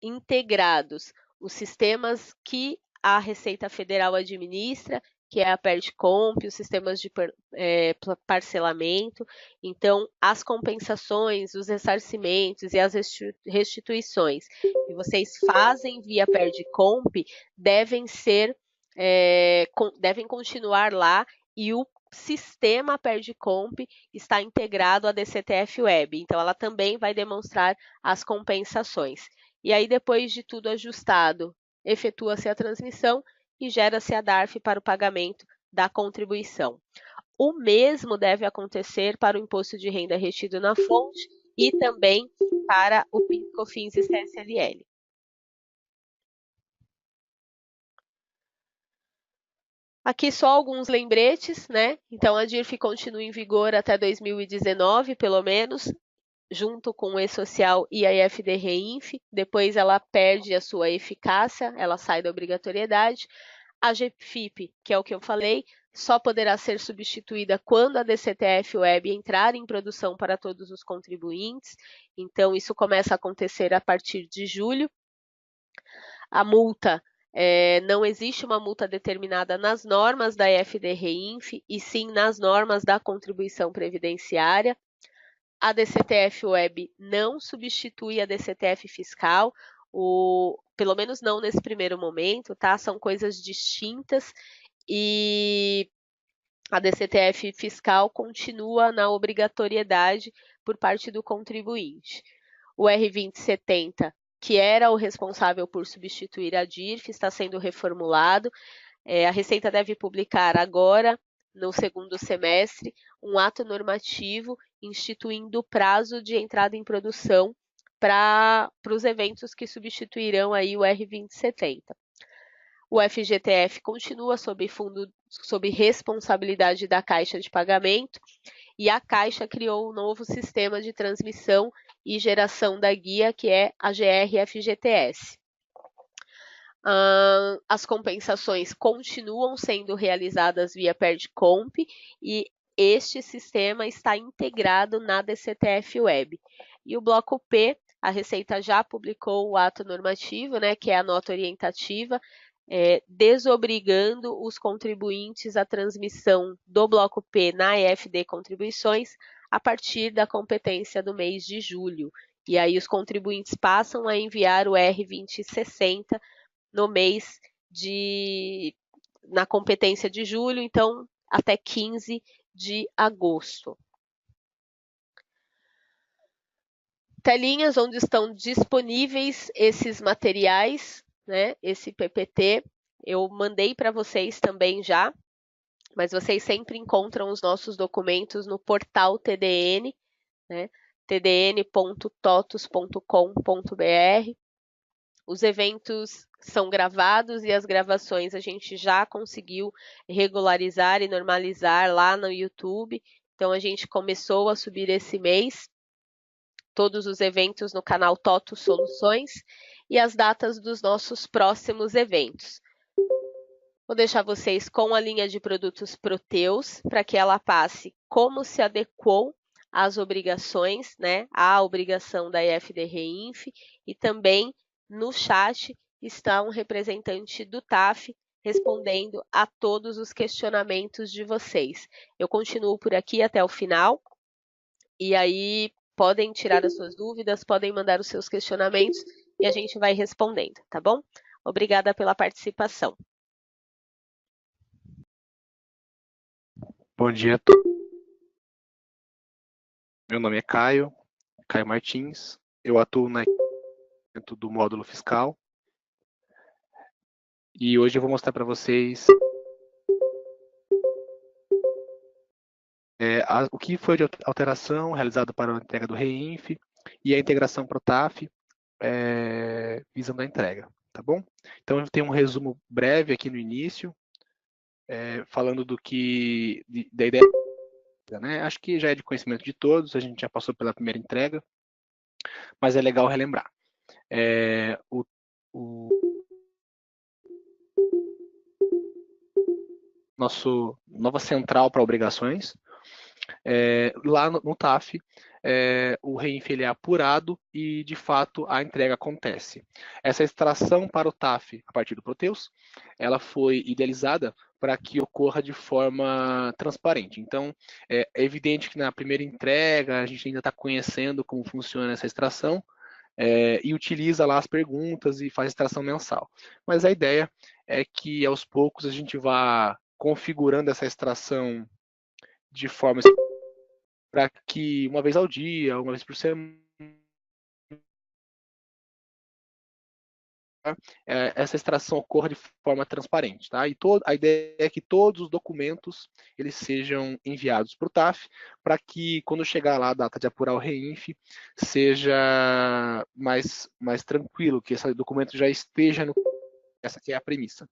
integrados os sistemas que a Receita Federal administra, que é a PERDComp, os sistemas de parcelamento. Então, as compensações, os ressarcimentos e as restituições que vocês fazem via PERDComp devem continuar lá e o sistema PERDComp está integrado à DCTF Web. Então, ela também vai demonstrar as compensações. E aí, depois de tudo ajustado, efetua-se a transmissão e gera-se a DARF para o pagamento da contribuição. O mesmo deve acontecer para o imposto de renda retido na fonte e também para o PIS, COFINS e CSLL. Aqui só alguns lembretes, né? Então, a DIRF continua em vigor até 2019, pelo menos, junto com o e-social e a EFD-REINF, depois ela perde a sua eficácia, ela sai da obrigatoriedade. A GFIP, que é o que eu falei, só poderá ser substituída quando a DCTF Web entrar em produção para todos os contribuintes, então isso começa a acontecer a partir de julho. A multa, não existe uma multa determinada nas normas da EFD-REINF, e sim nas normas da contribuição previdenciária. A DCTF Web não substitui a DCTF fiscal, pelo menos não nesse primeiro momento, tá? São coisas distintas e a DCTF fiscal continua na obrigatoriedade por parte do contribuinte. O R2070, que era o responsável por substituir a DIRF, está sendo reformulado. A Receita deve publicar agora, no segundo semestre, um ato normativo instituindo o prazo de entrada em produção para os eventos que substituirão aí o R2070. O FGTF continua sob responsabilidade da Caixa de Pagamento e a Caixa criou um novo sistema de transmissão e geração da guia, que é a GR-FGTS. As compensações continuam sendo realizadas via PERDComp e este sistema está integrado na DCTF Web. E o bloco P, a Receita já publicou o ato normativo, né, que é a nota orientativa, desobrigando os contribuintes à transmissão do bloco P na EFD Contribuições a partir da competência do mês de julho. E aí os contribuintes passam a enviar o R2060 no mês na competência de julho, então até 15 de agosto. Telinhas onde estão disponíveis esses materiais, né? Esse PPT, eu mandei para vocês também já, mas vocês sempre encontram os nossos documentos no portal TDN, né? tdn.totus.com.br. Os eventos são gravados e as gravações a gente já conseguiu regularizar e normalizar lá no YouTube. Então a gente começou a subir esse mês todos os eventos no canal Totus Soluções e as datas dos nossos próximos eventos. Vou deixar vocês com a linha de produtos Proteus para que ela passe como se adequou às obrigações, né? À obrigação da EFD Reinf, e também no chat está um representante do TAF respondendo a todos os questionamentos de vocês. Eu continuo por aqui até o final e aí podem tirar as suas dúvidas, podem mandar os seus questionamentos e a gente vai respondendo, tá bom? Obrigada pela participação. Bom dia a todos. Meu nome é Caio Martins. Eu atuo dentro do módulo fiscal. E hoje eu vou mostrar para vocês o que foi de alteração realizada para a entrega do REINF e a integração para o TAF visando a entrega, tá bom? Então eu tenho um resumo breve aqui no início, falando da ideia, né? Acho que já é de conhecimento de todos, a gente já passou pela primeira entrega, mas é legal relembrar. Nosso nova central para obrigações, lá no TAF, o REINF ele é apurado e, de fato, a entrega acontece. Essa extração para o TAF, a partir do Proteus, ela foi idealizada para que ocorra de forma transparente. Então, é evidente que na primeira entrega a gente ainda está conhecendo como funciona essa extração, e utiliza lá as perguntas e faz extração mensal. Mas a ideia é que, aos poucos, a gente vá configurando essa extração de forma para que uma vez ao dia, uma vez por semana, essa extração ocorra de forma transparente, tá? E a ideia é que todos os documentos eles sejam enviados para o TAF, para que quando chegar lá a data de apurar o REINF, seja mais tranquilo, que esse documento já esteja no... Essa aqui é a premissa.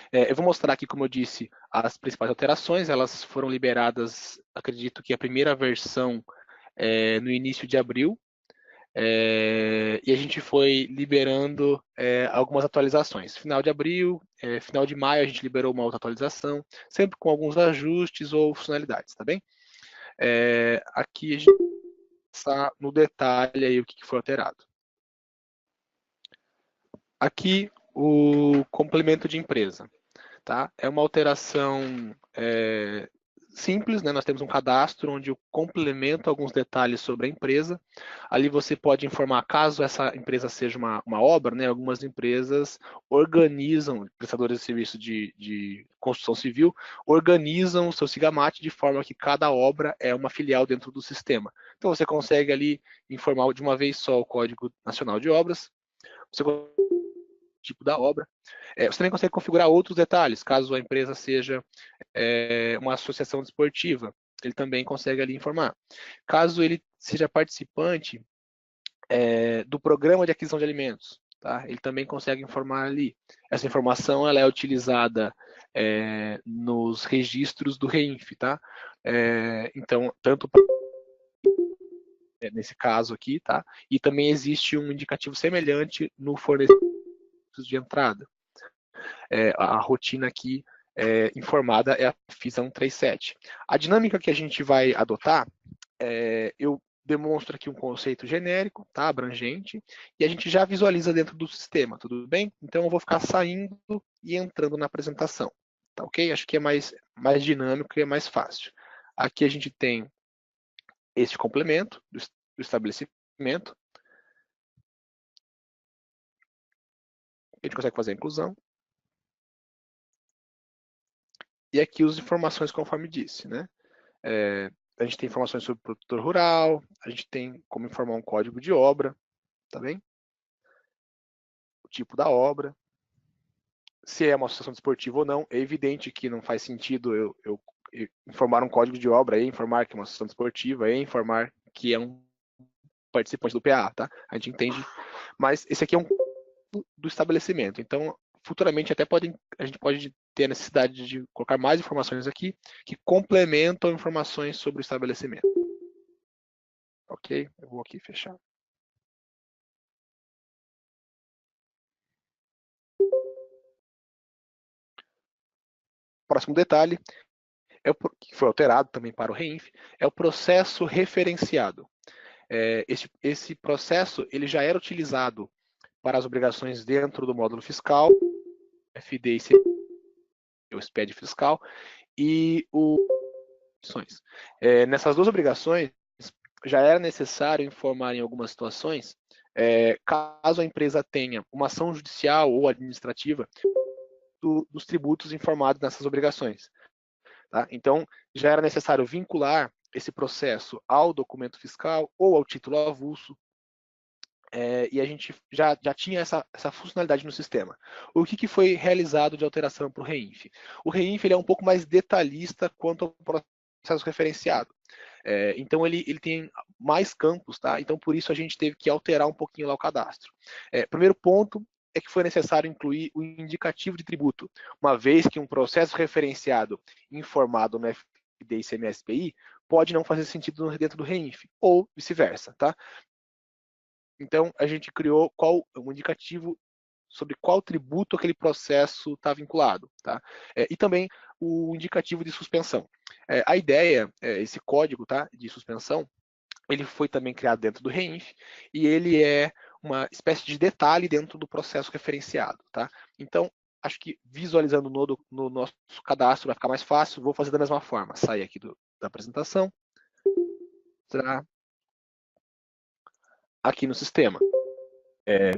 Eu vou mostrar aqui, como eu disse, as principais alterações. Elas foram liberadas, acredito que a primeira versão no início de abril, e a gente foi liberando algumas atualizações. Final de abril, final de maio, a gente liberou uma outra atualização, sempre com alguns ajustes ou funcionalidades, tá bem? Aqui a gente está no detalhe aí o que foi alterado. Aqui o complemento de empresa. Tá? É uma alteração simples, né? Nós temos um cadastro onde eu complemento alguns detalhes sobre a empresa. Ali você pode informar, caso essa empresa seja uma obra, né? Algumas empresas organizam, prestadores de serviço de construção civil, organizam o seu SIGAMAT de forma que cada obra é uma filial dentro do sistema. Então você consegue ali informar de uma vez só o Código Nacional de Obras, você tipo da obra. Você também consegue configurar outros detalhes, caso a empresa seja uma associação desportiva, ele também consegue ali informar. Caso ele seja participante do programa de aquisição de alimentos, tá? Ele também consegue informar ali. Essa informação ela é utilizada nos registros do REINF, tá? Então, tanto nesse caso aqui, tá? E também existe um indicativo semelhante no fornecimento de entrada. A rotina aqui informada é a FISA 137. A dinâmica que a gente vai adotar, eu demonstro aqui um conceito genérico, tá, abrangente, e a gente já visualiza dentro do sistema, tudo bem? Então eu vou ficar saindo e entrando na apresentação, tá ok? Acho que é mais dinâmico e é mais fácil. Aqui a gente tem este complemento do estabelecimento. A gente consegue fazer a inclusão. E aqui as informações conforme disse, né? A gente tem informações sobre o produtor rural, a gente tem como informar um código de obra, tá bem? O tipo da obra, se é uma associação desportiva ou não. É evidente que não faz sentido eu informar um código de obra e informar que é uma associação desportiva e informar que é um participante do PA, tá? A gente entende, mas esse aqui é um do estabelecimento. Então, futuramente a gente pode ter a necessidade de colocar mais informações aqui que complementam informações sobre o estabelecimento. Ok? Eu vou aqui fechar. Próximo detalhe, que foi alterado também para o REINF, é o processo referenciado. Esse processo ele já era utilizado para as obrigações dentro do módulo fiscal, FD e CP, o SPED fiscal, e nessas duas obrigações, já era necessário informar em algumas situações, caso a empresa tenha uma ação judicial ou administrativa, dos tributos informados nessas obrigações. Tá? Então, já era necessário vincular esse processo ao documento fiscal ou ao título avulso, e a gente já tinha essa funcionalidade no sistema. O que foi realizado de alteração para o REINF? O REINF ele é um pouco mais detalhista quanto ao processo referenciado. Então ele tem mais campos, tá? Então por isso a gente teve que alterar um pouquinho lá o cadastro. Primeiro ponto é que foi necessário incluir o indicativo de tributo, uma vez que um processo referenciado informado no FD e CMS-PI pode não fazer sentido dentro do REINF, ou vice-versa, tá? Então a gente criou um indicativo sobre qual tributo aquele processo está vinculado, tá? E também o indicativo de suspensão. A ideia, esse código, tá, de suspensão, ele foi também criado dentro do REINF e ele é uma espécie de detalhe dentro do processo referenciado, tá? Então, acho que visualizando no nosso cadastro vai ficar mais fácil. Vou fazer da mesma forma. Sair aqui da apresentação, tá? Aqui no sistema.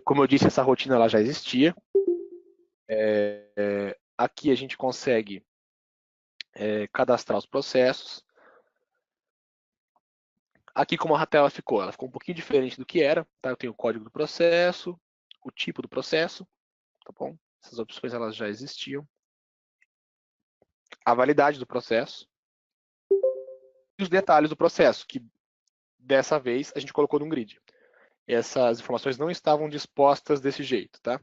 Como eu disse, essa rotina ela já existia. Aqui a gente consegue cadastrar os processos. Aqui como a tela ficou, ela ficou um pouquinho diferente do que era, tá? Eu tenho o código do processo, o tipo do processo, tá bom? Essas opções elas já existiam. A validade do processo e os detalhes do processo, que dessa vez a gente colocou num grid. Essas informações não estavam dispostas desse jeito, tá?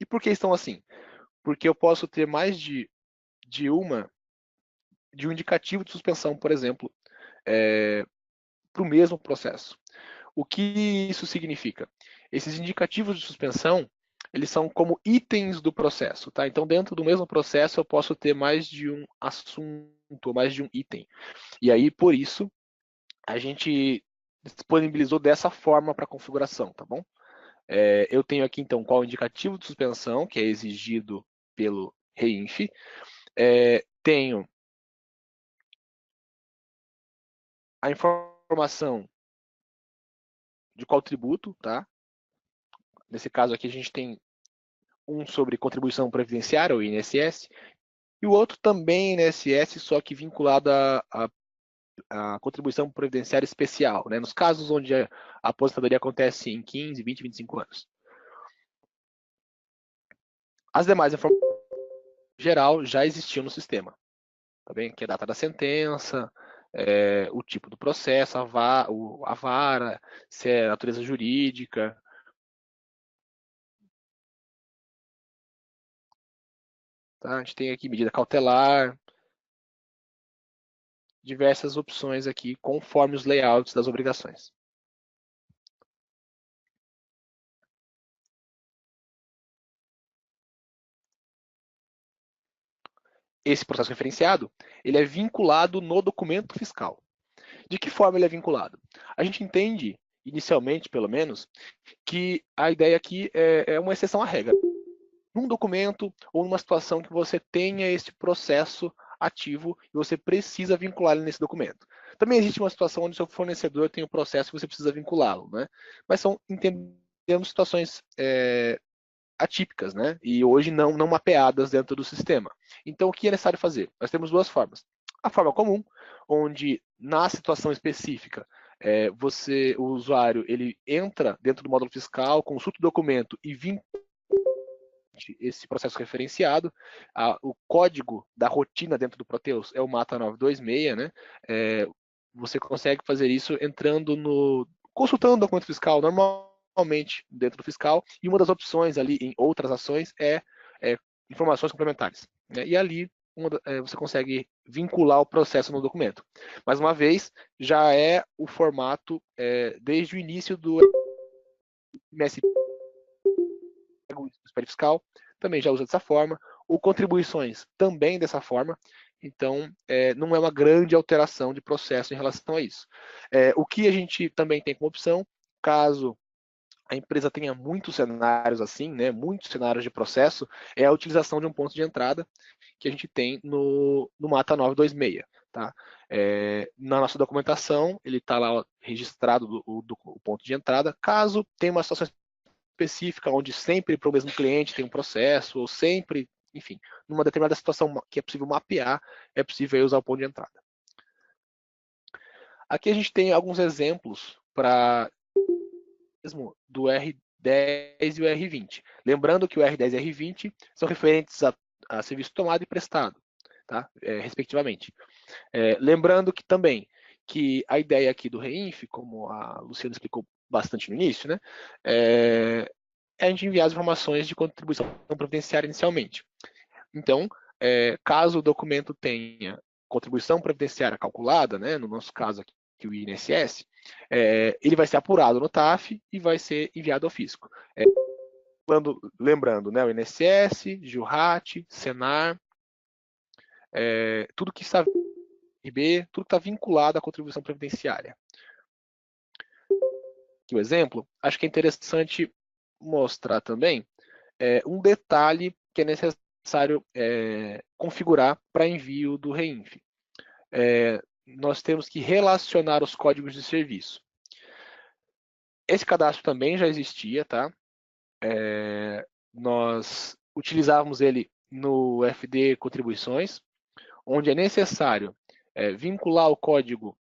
E por que estão assim? Porque eu posso ter mais de um indicativo de suspensão, por exemplo, para o mesmo processo. O que isso significa? Esses indicativos de suspensão, eles são como itens do processo, tá? Então, dentro do mesmo processo, eu posso ter mais de um assunto, mais de um item. E aí, por isso, a gente disponibilizou dessa forma para a configuração, tá bom? Eu tenho aqui, então, qual o indicativo de suspensão, que é exigido pelo REINF. Tenho a informação de qual tributo, tá? Nesse caso aqui a gente tem um sobre contribuição previdenciária, o INSS, e o outro também INSS, só que vinculado à contribuição previdenciária especial, né? Nos casos onde a aposentadoria acontece em 15, 20, 25 anos. As demais informações, em geral, já existiam no sistema. Tá bem? Que é a data da sentença, o tipo do processo, a vara, se é natureza jurídica. Tá? A gente tem aqui medida cautelar, diversas opções aqui conforme os layouts das obrigações. Esse processo referenciado, ele é vinculado no documento fiscal. De que forma ele é vinculado? A gente entende, inicialmente pelo menos, que a ideia aqui é uma exceção à regra. Num documento ou numa situação que você tenha esse processo ativo e você precisa vincular ele nesse documento. Também existe uma situação onde o seu fornecedor tem um processo que você precisa vinculá-lo, né? Mas entendemos situações atípicas, né? E hoje não mapeadas dentro do sistema. Então, o que é necessário fazer? Nós temos duas formas. A forma comum, onde na situação específica o usuário, ele entra dentro do módulo fiscal, consulta o documento e vincula esse processo referenciado. O código da rotina dentro do Proteus é o MATA 926, né? Você consegue fazer isso consultando o documento fiscal normalmente dentro do fiscal, e uma das opções ali em outras ações é informações complementares, né? E ali você consegue vincular o processo no documento. Mais uma vez, já é o formato desde o início do MSP, o espelho fiscal também já usa dessa forma, o contribuições também dessa forma. Então, não é uma grande alteração de processo em relação a isso. O que a gente também tem como opção, caso a empresa tenha muitos cenários assim, né, muitos cenários de processo, é a utilização de um ponto de entrada que a gente tem no MATA 926. Tá? Na nossa documentação, ele está lá registrado o ponto de entrada. Caso tenha uma situação específica, onde sempre para o mesmo cliente tem um processo, ou sempre, enfim, numa determinada situação que é possível mapear, é possível usar o ponto de entrada. Aqui a gente tem alguns exemplos para do R10 e o R20. Lembrando que o R10 e o R20 são referentes a serviço tomado e prestado, tá? Respectivamente. Lembrando que também que a ideia aqui do REINF, como a Luciana explicou bastante no início, né, é a gente enviar as informações de contribuição previdenciária inicialmente. Então, caso o documento tenha contribuição previdenciária calculada, né, no nosso caso aqui, o INSS, ele vai ser apurado no TAF e vai ser enviado ao fisco. Lembrando, né, o INSS, GILRAT, Senar, tudo que está tudo que está vinculado à contribuição previdenciária. Aqui o exemplo, acho que é interessante mostrar também um detalhe que é necessário configurar para envio do REINF. Nós temos que relacionar os códigos de serviço. Esse cadastro também já existia, tá? Nós utilizávamos ele no FD Contribuições, onde é necessário vincular o código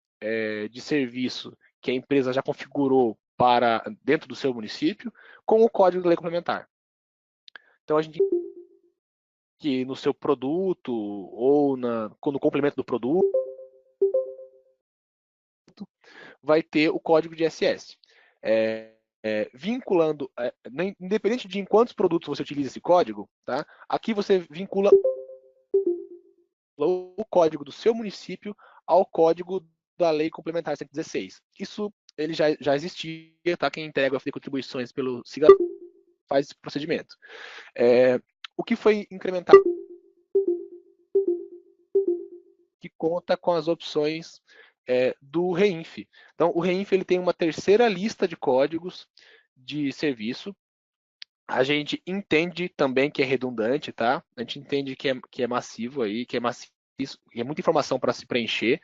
de serviço que a empresa já configurou para dentro do seu município com o código da lei complementar. Então a gente que no seu produto ou no complemento do produto vai ter o código de SS. Vinculando, independente de em quantos produtos você utiliza esse código, tá? Aqui você vincula o código do seu município ao código da Lei Complementar 116. Isso ele já existia, tá? Quem entrega a contribuições pelo SIGA faz esse procedimento. O que foi incrementado que conta com as opções do REINF. Então, o REINF ele tem uma terceira lista de códigos de serviço. A gente entende também que é redundante, tá? A gente entende que é massivo aí, que é maciço, que é muita informação para se preencher,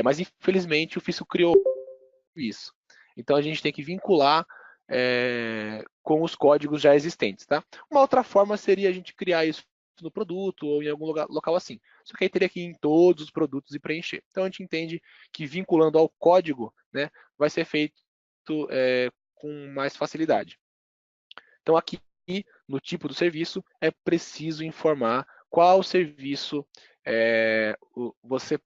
mas infelizmente o fisco criou isso. Então a gente tem que vincular com os códigos já existentes, tá? Uma outra forma seria a gente criar isso no produto ou em algum local assim. Só que aí teria que ir em todos os produtos e preencher. Então a gente entende que vinculando ao código, né, vai ser feito com mais facilidade. Então aqui no tipo do serviço é preciso informar qual serviço você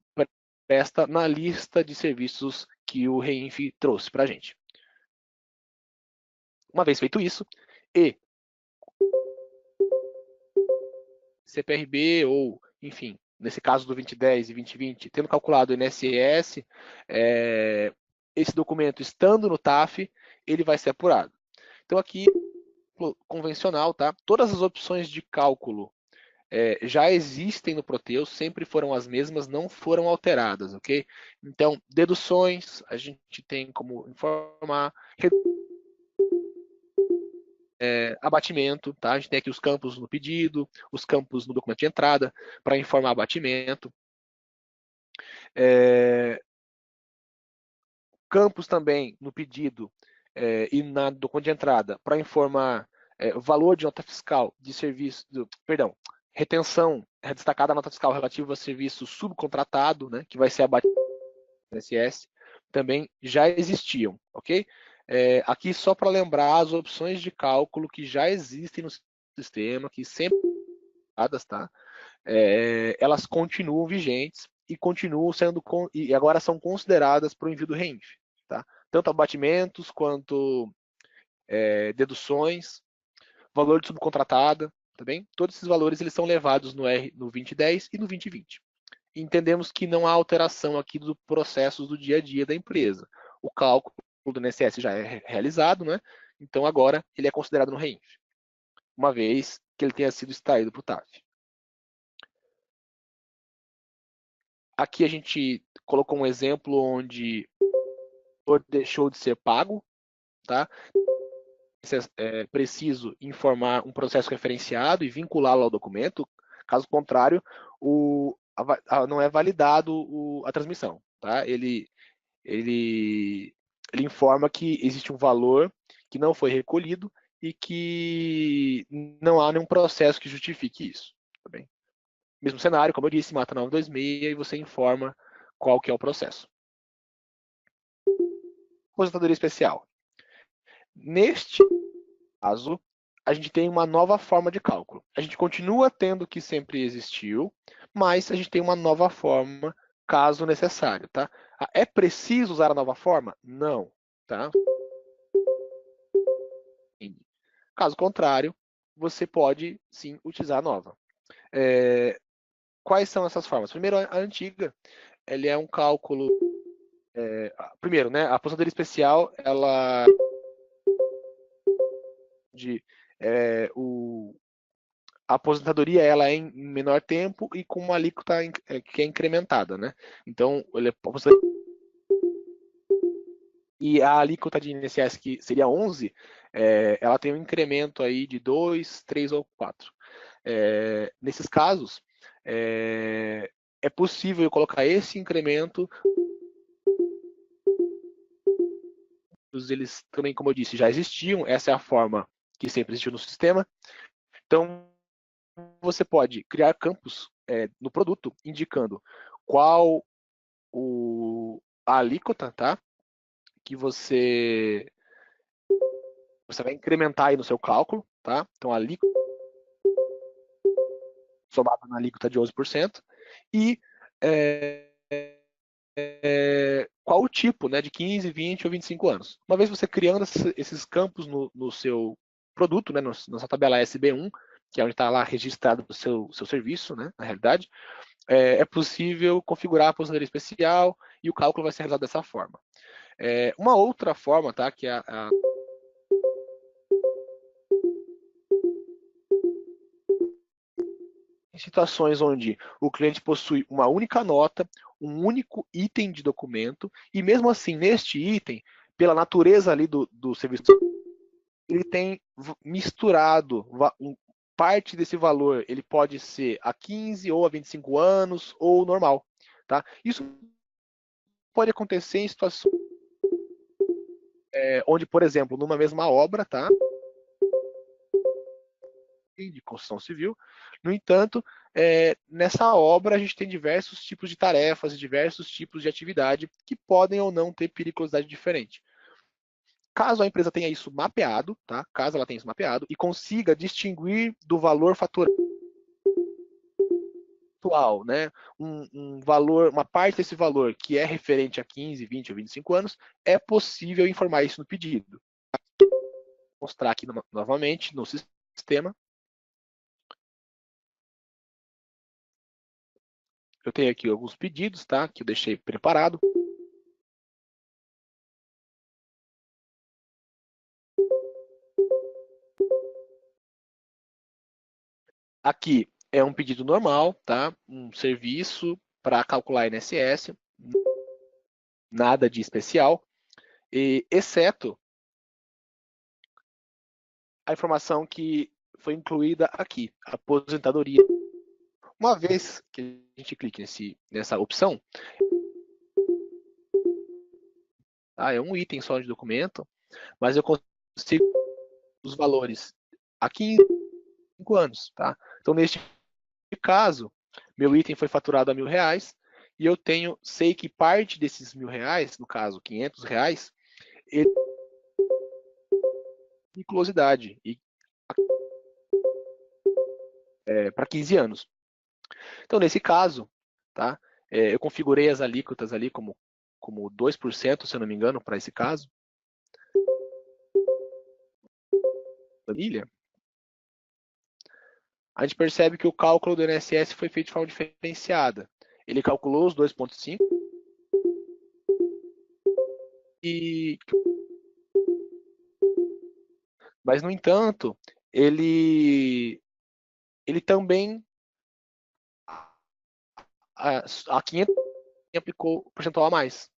presta na lista de serviços que o REINF trouxe para a gente. Uma vez feito isso, e CPRB ou, enfim, nesse caso do 2010 e 2020, tendo calculado o INSS, esse documento estando no TAF, ele vai ser apurado. Então aqui, convencional, tá? Todas as opções de cálculo já existem no Proteus, sempre foram as mesmas, não foram alteradas, ok? Então, deduções, a gente tem como informar, abatimento, tá? A gente tem aqui os campos no pedido, os campos no documento de entrada, para informar abatimento. campos também no pedido e na documento de entrada para informar valor de nota fiscal de serviço, perdão, retenção destacada a nota fiscal relativa a serviço subcontratado, né, que vai ser abatido no INSS, também já existiam, ok? Aqui só para lembrar as opções de cálculo que já existem no sistema, que sempre tá? Elas continuam vigentes e continuam sendo e agora são consideradas para o envio do REINF, tá? Tanto abatimentos quanto deduções, valor de subcontratada, tá bem? Todos esses valores eles são levados no 2010 e no 2020. Entendemos que não há alteração aqui dos processos do dia a dia da empresa. O cálculo do INSS já é realizado, né? Então agora ele é considerado no REINF, uma vez que ele tenha sido extraído para o TAF. Aqui a gente colocou um exemplo onde o deixou de ser pago, tá? É preciso informar um processo referenciado e vinculá-lo ao documento. Caso contrário, não é validado a transmissão, tá? Ele informa que existe um valor que não foi recolhido e que não há nenhum processo que justifique isso, tá bem? Mesmo cenário, como eu disse, mata 926 e você informa qual que é o processo. Aposentadoria especial. Neste caso, a gente tem uma nova forma de cálculo. A gente continua tendo o que sempre existiu, mas a gente tem uma nova forma caso necessário, tá? É preciso usar a nova forma? Não, tá? Caso contrário, você pode sim utilizar a nova. Quais são essas formas? Primeiro, a antiga, ele é um cálculo. Primeiro, né? A aposentadoria especial, ela a aposentadoria ela é em menor tempo e com uma alíquota que é incrementada, né? Então, e a alíquota de INSS, que seria 11, ela tem um incremento aí de 2, 3 ou 4. Nesses casos, é possível colocar esse incremento. Eles também, como eu disse, já existiam, essa é a forma que sempre existiu no sistema. Então, você pode criar campos no produto indicando qual a alíquota, tá? Que você vai incrementar aí no seu cálculo, tá? Então, a alíquota somada na alíquota de 11%. E qual o tipo, né? De 15, 20 ou 25 anos. Uma vez você criando esses campos no seu produto, né? Na sua tabela SB1, que é onde está lá registrado o seu serviço, né? Na realidade, é possível configurar a aposentadoria especial e o cálculo vai ser realizado dessa forma. Uma outra forma, tá? Que é em situações onde o cliente possui uma única nota, um único item de documento, e mesmo assim, neste item, pela natureza ali do serviço, ele tem misturado parte desse valor, ele pode ser a 15 ou a 25 anos, ou normal. Tá? Isso pode acontecer em situações onde, por exemplo, numa mesma obra, tá? De construção civil. No entanto, nessa obra a gente tem diversos tipos de tarefas, diversos tipos de atividade que podem ou não ter periculosidade diferente. Caso a empresa tenha isso mapeado, tá? Caso ela tenha isso mapeado e consiga distinguir do valor faturado atual, né? Um valor, uma parte desse valor que é referente a 15, 20 ou 25 anos, é possível informar isso no pedido. Vou mostrar aqui novamente no sistema. Eu tenho aqui alguns pedidos, tá? Que eu deixei preparado. Aqui é um pedido normal, tá? Um serviço para calcular INSS, nada de especial, exceto a informação que foi incluída aqui, a aposentadoria. Uma vez que a gente clique nessa opção, tá? É um item só de documento, mas eu consigo os valores aqui em 5 anos, tá? Então, neste caso, meu item foi faturado a R$ 1.000 e eu sei que parte desses R$ 1.000, no caso R$ 500, ele tem ciclosidade e para 15 anos. Então, nesse caso, tá? Eu configurei as alíquotas ali como 2%, se eu não me engano, para esse caso. Família. A gente percebe que o cálculo do INSS foi feito de forma diferenciada. Ele calculou os 2,5 e mas, no entanto, ele também a 500 aplicou percentual a mais.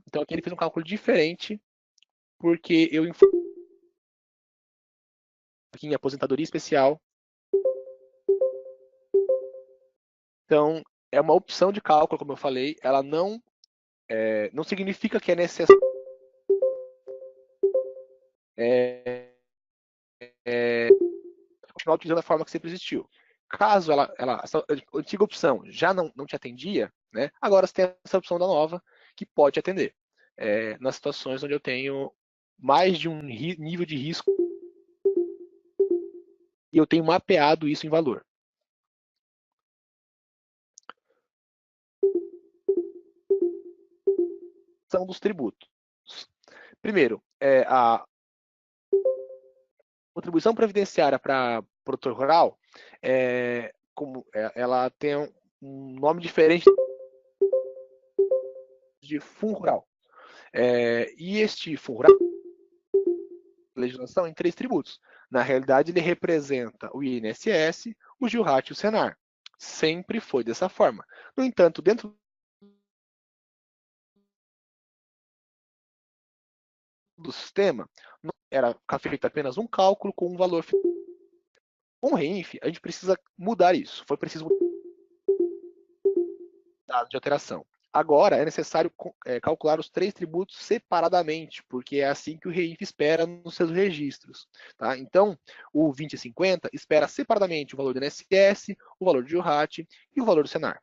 Então aqui ele fez um cálculo diferente, porque eu aqui em aposentadoria especial. Então é uma opção de cálculo, como eu falei, ela não significa que é necessário continuar utilizando a forma que sempre existiu. Caso essa antiga opção já não te atendia, né, agora você tem essa opção da nova que pode te atender. Nas situações onde eu tenho mais de um nível de risco e eu tenho mapeado isso em valor. São dos tributos. Primeiro, a contribuição previdenciária para produtor rural, ela tem um nome diferente de fundo rural. E este fundo rural, legislação em 3 tributos. Na realidade, ele representa o INSS, o GILRAT e o SENAR. Sempre foi dessa forma. No entanto, dentro do sistema, era feito apenas um cálculo com um valor. Com o REINF, a gente precisa mudar isso. Foi preciso mudar de alteração. Agora é necessário calcular os 3 tributos separadamente, porque é assim que o REINF espera nos seus registros. Tá? Então, o 2050 espera separadamente o valor do INSS, o valor do GILRAT e o valor do SENAR.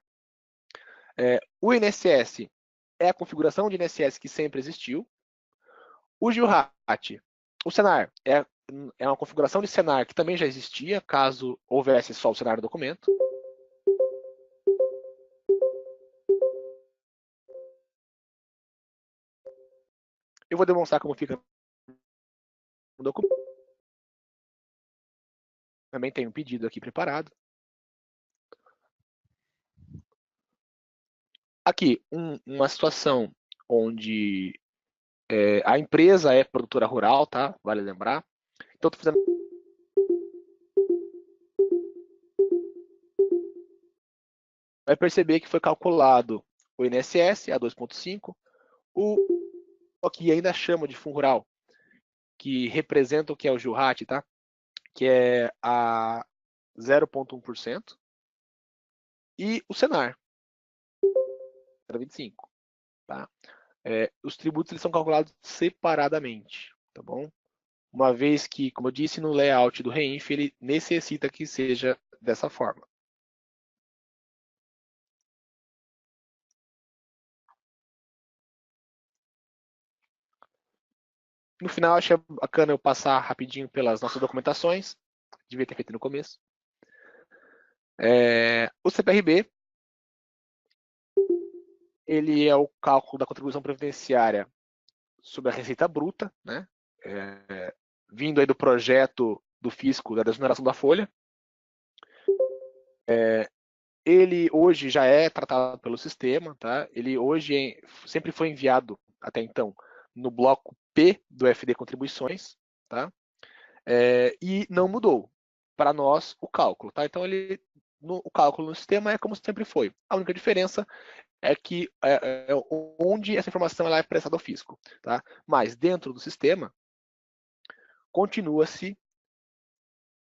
O INSS é a configuração de INSS que sempre existiu. O GILRAT, o SENAR, é uma configuração de SENAR que também já existia, caso houvesse só o SENAR no documento. Eu vou demonstrar como fica no documento. Também tem um pedido aqui preparado. Aqui, uma situação onde a empresa é produtora rural, tá? Vale lembrar. Então, estou fazendo. Vai perceber que foi calculado o INSS a 2,5, o que ainda chama de fundo rural, que representa o que é o GILRAT, tá? Que é a 0,1%, e o SENAR, 0,25%. Tá? Os tributos eles são calculados separadamente, tá bom? Uma vez que, como eu disse, no layout do REINF, ele necessita que seja dessa forma. No final, achei bacana eu passar rapidinho pelas nossas documentações. Devia ter feito no começo. O CPRB, ele é o cálculo da contribuição previdenciária sobre a receita bruta, né? Vindo aí do projeto do fisco da desoneração da folha. Ele hoje já é tratado pelo sistema, tá? Ele hoje sempre foi enviado, até então, no bloco P do FD Contribuições, tá? E não mudou para nós o cálculo, tá? Então o cálculo no sistema é como sempre foi. A única diferença é que onde essa informação ela é prestada ao fisco, tá? Mas dentro do sistema continua-se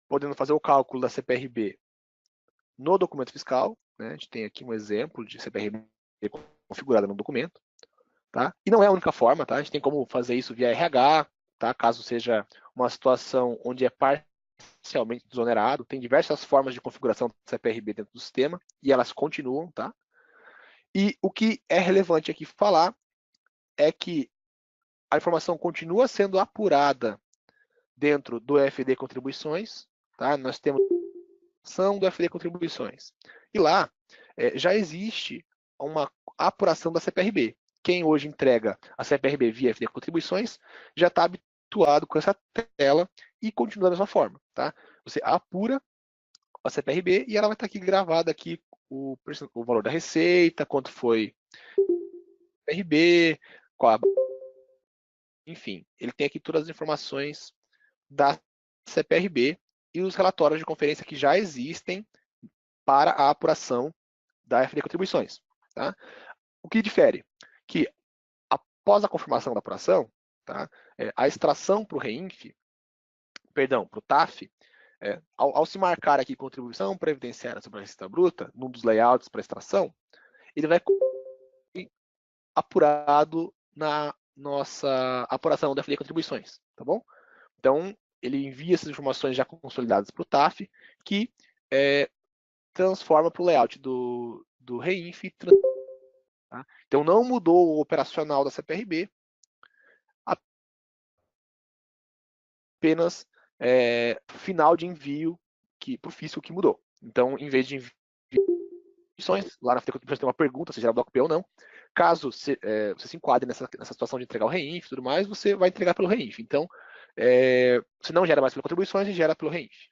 podendo fazer o cálculo da CPRB no documento fiscal, né? A gente tem aqui um exemplo de CPRB configurada no documento, tá? E não é a única forma, tá? A gente tem como fazer isso via RH, tá? Caso seja uma situação onde é parcialmente desonerado, tem diversas formas de configuração do CPRB dentro do sistema e elas continuam, tá? E o que é relevante aqui falar é que a informação continua sendo apurada dentro do FD Contribuições, tá? Nós temos a ação do FD Contribuições. E lá já existe uma apuração da CPRB. Quem hoje entrega a CPRB via FD Contribuições já está habituado com essa tela e continua da mesma forma, tá? Você apura a CPRB e ela vai estar aqui gravada aqui o valor da receita, quanto foi CPRB, qual enfim, ele tem aqui todas as informações da CPRB e os relatórios de conferência que já existem para a apuração da FD Contribuições. Tá? O que difere? Que após a confirmação da apuração, tá, a extração para o REINF, perdão, para o TAF, ao se marcar aqui contribuição previdenciária sobre a receita bruta, num dos layouts para extração, ele vai apurado na nossa apuração da FD Contribuições, tá bom? Então, ele envia essas informações já consolidadas para o TAF, que transforma para o layout do REINF. Tá? Então, não mudou o operacional da CPRB, apenas final de envio para o fisco que mudou. Então, em vez de enviar lá na FD Contribuições tem uma pergunta se gera DocP ou não. Caso você se enquadre nessa situação de entregar o REINF e tudo mais, você vai entregar pelo REINF. Então, se não gera mais pela contribuições, gera pelo REINF.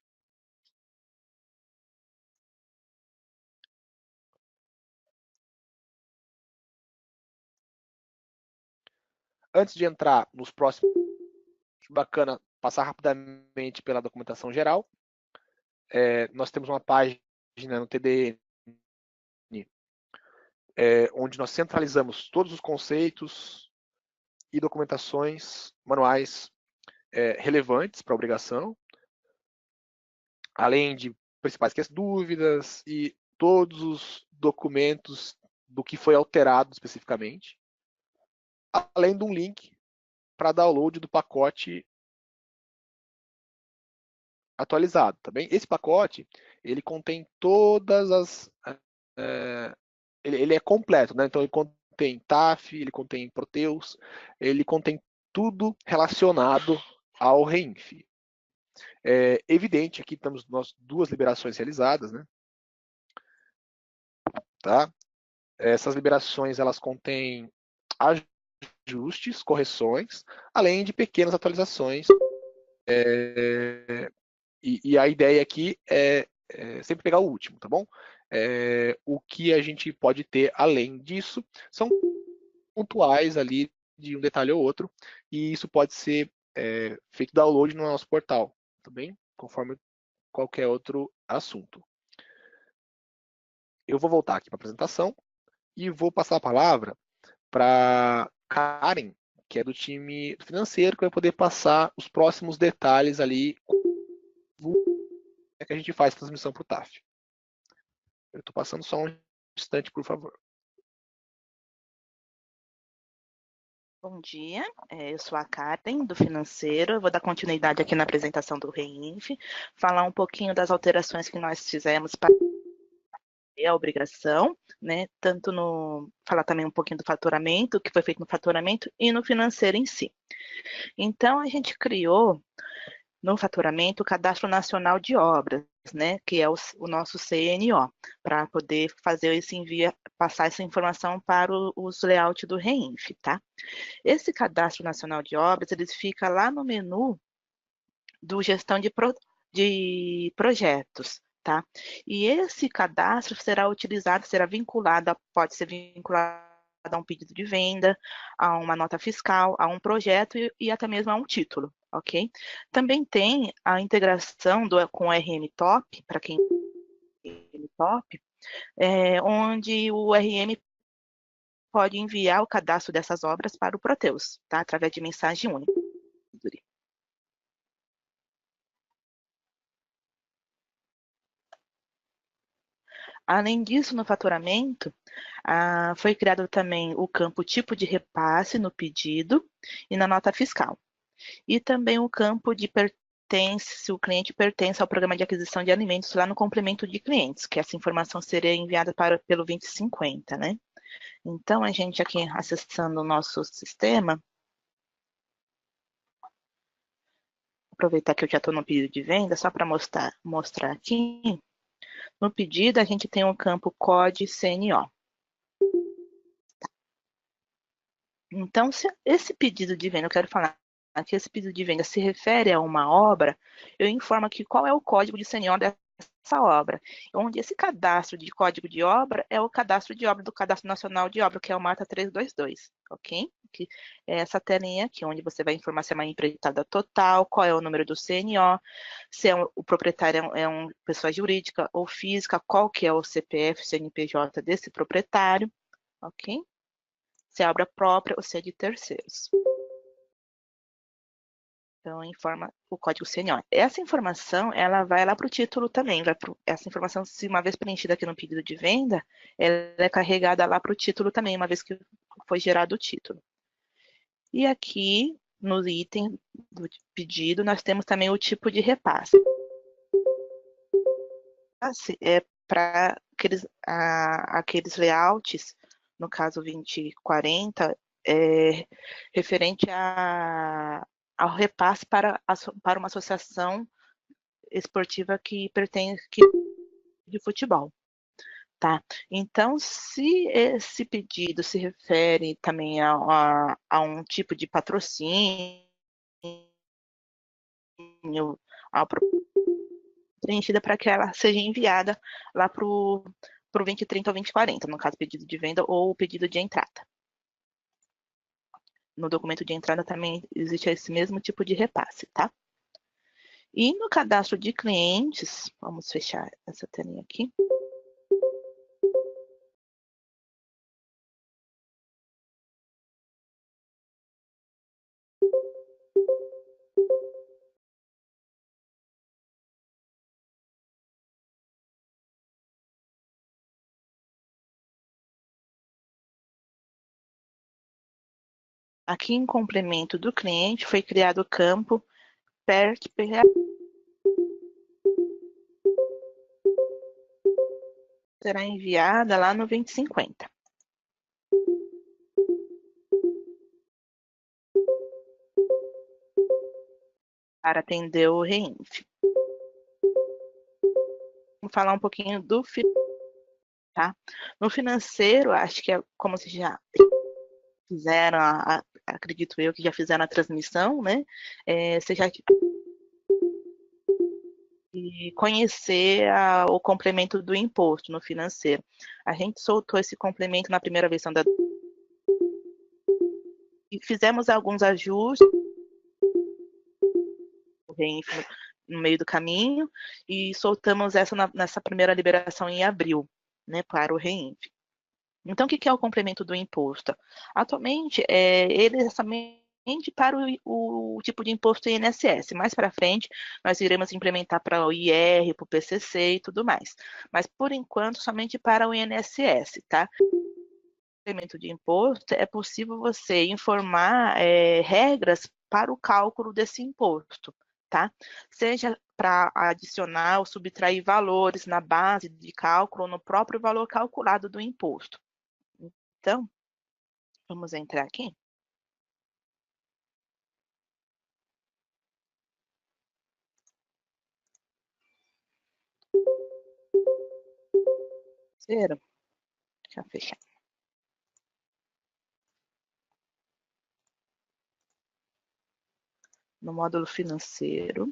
Antes de entrar nos próximos, bacana passar rapidamente pela documentação geral. Nós temos uma página no TDN, onde nós centralizamos todos os conceitos e documentações manuais relevantes para a obrigação, além de principais dúvidas e todos os documentos do que foi alterado especificamente, além de um link para download do pacote atualizado, tá bem? Esse pacote, ele contém todas as... ele é completo, né? Então ele contém TAF, ele contém Proteus, ele contém tudo relacionado ao REINF. É evidente, aqui temos nós duas liberações realizadas, né? Tá? Essas liberações, elas contêm ajustes, correções, além de pequenas atualizações. E a ideia aqui é sempre pegar o último, tá bom? O que a gente pode ter além disso são pontuais ali de um detalhe ou outro, e isso pode ser feito download no nosso portal, tá bem? Conforme qualquer outro assunto. Eu vou voltar aqui para a apresentação e vou passar a palavra para Karen, que é do time financeiro, que vai poder passar os próximos detalhes ali que a gente faz a transmissão para o TAF. Eu estou passando só um instante, por favor. Bom dia, eu sou a Karen, do Financeiro. Eu vou dar continuidade aqui na apresentação do REINF, falar um pouquinho das alterações que nós fizemos para a obrigação, né? Falar também um pouquinho do faturamento, o que foi feito no faturamento e no financeiro em si. Então, a gente criou no faturamento o Cadastro Nacional de Obras, né, que é o nosso CNO, para poder fazer esse envio, passar essa informação para os layouts do REINF, tá? Esse Cadastro Nacional de Obras, ele fica lá no menu do gestão de projetos, tá? E esse cadastro será utilizado, pode ser vinculado a um pedido de venda, a uma nota fiscal, a um projeto e até mesmo a um título, ok? Também tem a integração com o RM Top, para quem RM Top, onde o RM pode enviar o cadastro dessas obras para o Proteus, tá? Através de mensagem única. Além disso, no faturamento, foi criado também o campo tipo de repasse no pedido e na nota fiscal. E também o campo de se o cliente pertence ao programa de aquisição de alimentos lá no complemento de clientes, que essa informação seria enviada pelo 2050, né? Então, a gente aqui acessando o nosso sistema, aproveitar que eu já estou no pedido de venda, só para mostrar aqui. No pedido, a gente tem um campo COD CNO. Então, se esse pedido de venda, eu quero falar que esse pedido de venda se refere a uma obra, eu informo aqui qual é o código de CNO dessa obra, onde esse cadastro de código de obra é o cadastro de obra do Cadastro Nacional de Obra, que é o MATA 322, ok? Que é essa telinha aqui, onde você vai informar se é uma empreitada total, qual é o número do CNO, se o proprietário é uma pessoa jurídica ou física, qual que é o CPF, CNPJ desse proprietário, ok? Se é obra própria ou se é de terceiros. Então, informa o código CNO. Essa informação, ela vai lá para o título também. Essa informação, se uma vez preenchida aqui no pedido de venda, ela é carregada lá para o título também, uma vez que foi gerado o título. E aqui, no item do pedido, nós temos também o tipo de repasse. É para aqueles layouts, no caso 2040, referente ao repasse para uma associação esportiva que pertence de futebol. Tá? Então, se esse pedido se refere também a um tipo de patrocínio, preenchida para que ela seja enviada lá para o 2030 ou 2040, no caso, pedido de venda ou pedido de entrada. No documento de entrada também existe esse mesmo tipo de repasse, tá? E no cadastro de clientes, vamos fechar essa telinha aqui. Aqui em complemento do cliente foi criado o campo PERT será enviada lá no 2050. Para atender o REINF. Vamos falar um pouquinho do tá? No financeiro, acho que é como se já fizeram, acredito eu que já fizeram a transmissão, né? Você já e conhecer o complemento do imposto no financeiro. A gente soltou esse complemento na primeira versão e fizemos alguns ajustes no meio do caminho e soltamos essa nessa primeira liberação em abril, né, para o REINF. Então, o que é o complemento do imposto? Atualmente, ele é somente para o tipo de imposto INSS. Mais para frente, nós iremos implementar para o IR, para o PCC e tudo mais. Mas, por enquanto, somente para o INSS, tá? Complemento de imposto, é possível você informar regras para o cálculo desse imposto, tá? Seja para adicionar ou subtrair valores na base de cálculo ou no próprio valor calculado do imposto. Então, vamos entrar aqui. Deixa eu fechar. No módulo financeiro.